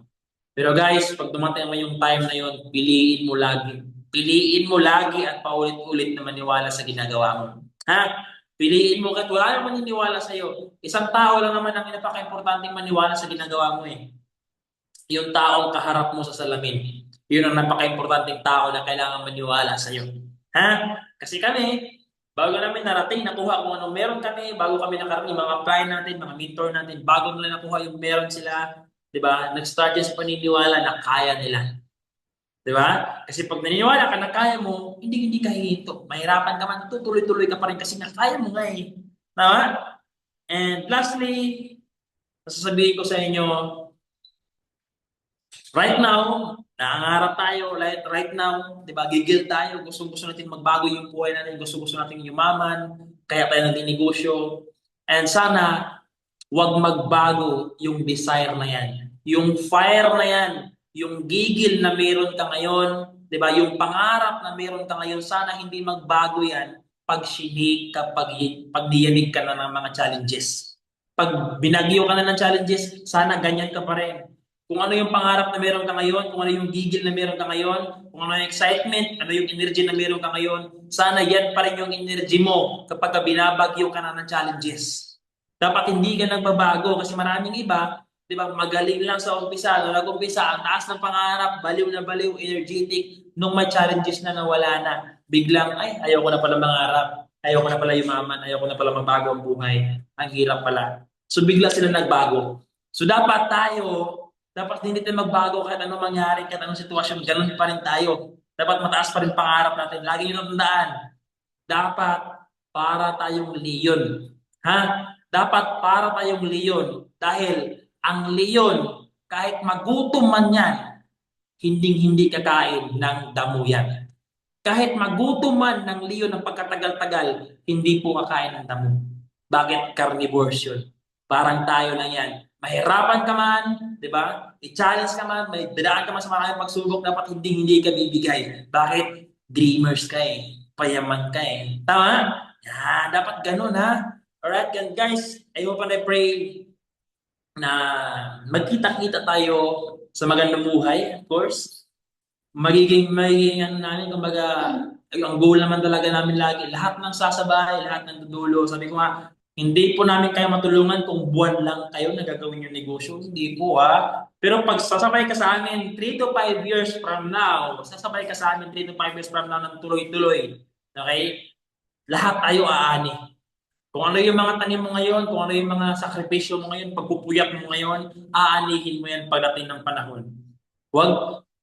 Pero guys, pag dumating mo yung time na yun, piliin mo lagi. Piliin mo lagi at paulit-ulit na maniwala sa ginagawa mo. Ha? Piliin mo kahit wala naman maniniwala sa'yo. Isang tao lang naman ang napaka-importanting maniwala sa ginagawa mo eh. Yung taong kaharap mo sa salamin. Yun ang napaka-importanting tao na kailangan maniwala sa'yo. Ha? Kasi kami, bago namin narating, nakuha kung anong meron kami, bago kami nakarating, mga client natin, mga mentor natin, bago nila nakuha yung meron sila, di ba? Nag-start yan sa paniniwala na kaya nila. Di ba? Kasi pag naniniwala ka na kaya mo, hindi ka hihinto. Mahirapan ka man, tutuloy-tuloy ka pa rin kasi nga kaya mo nga eh. Tama? And lastly, sasabihin ko sa inyo, right now, nangangarap tayo, right now, di ba, gigil tayo, gusto natin magbago yung buhay natin, gusto natin yumaman, kaya tayo naging-negosyo. And sana, huwag magbago yung desire na yan. Yung fire na yan, yung gigil na meron ka ngayon, di ba, yung pangarap na meron ka ngayon, sana hindi magbago yan pag sinig ka, pag diyanig ka na ng mga challenges. Pag binagyo ka na ng challenges, sana ganyan ka pa rin. Kung ano yung pangarap na meron ka ngayon, kung ano yung gigil na meron ka ngayon, kung ano yung excitement, ano yung energy na meron ka ngayon, sana yan pa rin yung energy mo kapag binabagyo ka na ng challenges. Dapat hindi ka nagbabago kasi maraming iba, di ba, magaling lang sa umpisa, nag-umpisa, ang taas ng pangarap, baliw na baliw, energetic, nung may challenges na nawala na, biglang, ayaw ko na pala mangarap, ayaw ko na pala yumaman, ayaw ko na pala mabago ang buhay, ang hirap pala. So bigla sila nagbago. So dapat hindi tayo magbago kahit anong mangyari, kahit anong sitwasyon, ganun pa rin tayo. Dapat mataas pa rin pangarap natin. Lagi nyo tandaan, dapat para tayong leon. Ha? Dapat para tayong leon. Dahil ang leon, kahit magutom man yan, hinding-hindi kakain ng damo yan. Kahit magutom man ng leon ng pagkatagal-tagal, hindi po kakain ng damo. Bakit? Carnivores yun. Parang tayo lang yan. Mahirapan ka man, di ba? I-challenge ka man, may dadaan ka man sa maraming pagsubok, dapat hindi ka bibigay. Bakit? Dreamers ka eh. Payaman ka eh. Tama? Yan, dapat ganun ha. Alright, guys, I hope and I pray na magkita-kita tayo sa magandang buhay, of course. Magiging ano namin, kumbaga, ang goal naman talaga namin lagi, lahat ng sasabay, lahat ng dudulo. Sabi ko nga, hindi po namin kayo matulungan kung buwan lang kayo na gagawin yung negosyo. Hindi po ha. Pero pag sasabay ka sa amin 3 to 5 years from now, sasabay ka sa amin 3 to 5 years from now ng tuloy-tuloy. Okay? Lahat tayo aani. Kung ano yung mga tanim mo ngayon, kung ano yung mga sakripisyo mo ngayon, pagpupuyat mo ngayon, aanihin mo yan pagdating ng panahon.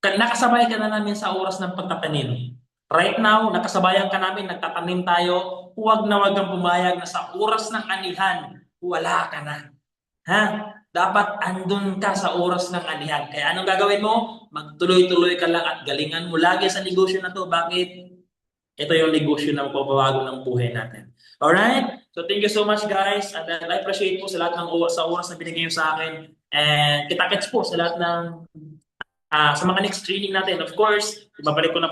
Nakasabay ka na namin sa oras ng pagtatanim. Right now, nakasabayan ka namin, nagtatanim tayo, huwag na huwag kang pumayag na sa oras ng anihan, wala ka na. Ha? Dapat andun ka sa oras ng anihan. Kaya anong gagawin mo? Magtuloy-tuloy ka lang at galingan mo lagi sa negosyo na to. Bakit? ito yung negosyo na magpapabago ng buhay natin. Alright? So thank you so much guys. And then I appreciate po sa lahat ng sa oras na binigay niyo sa akin. And kita-kits po sa lahat ng sa mga next training natin. Of course, ibabalik ko na po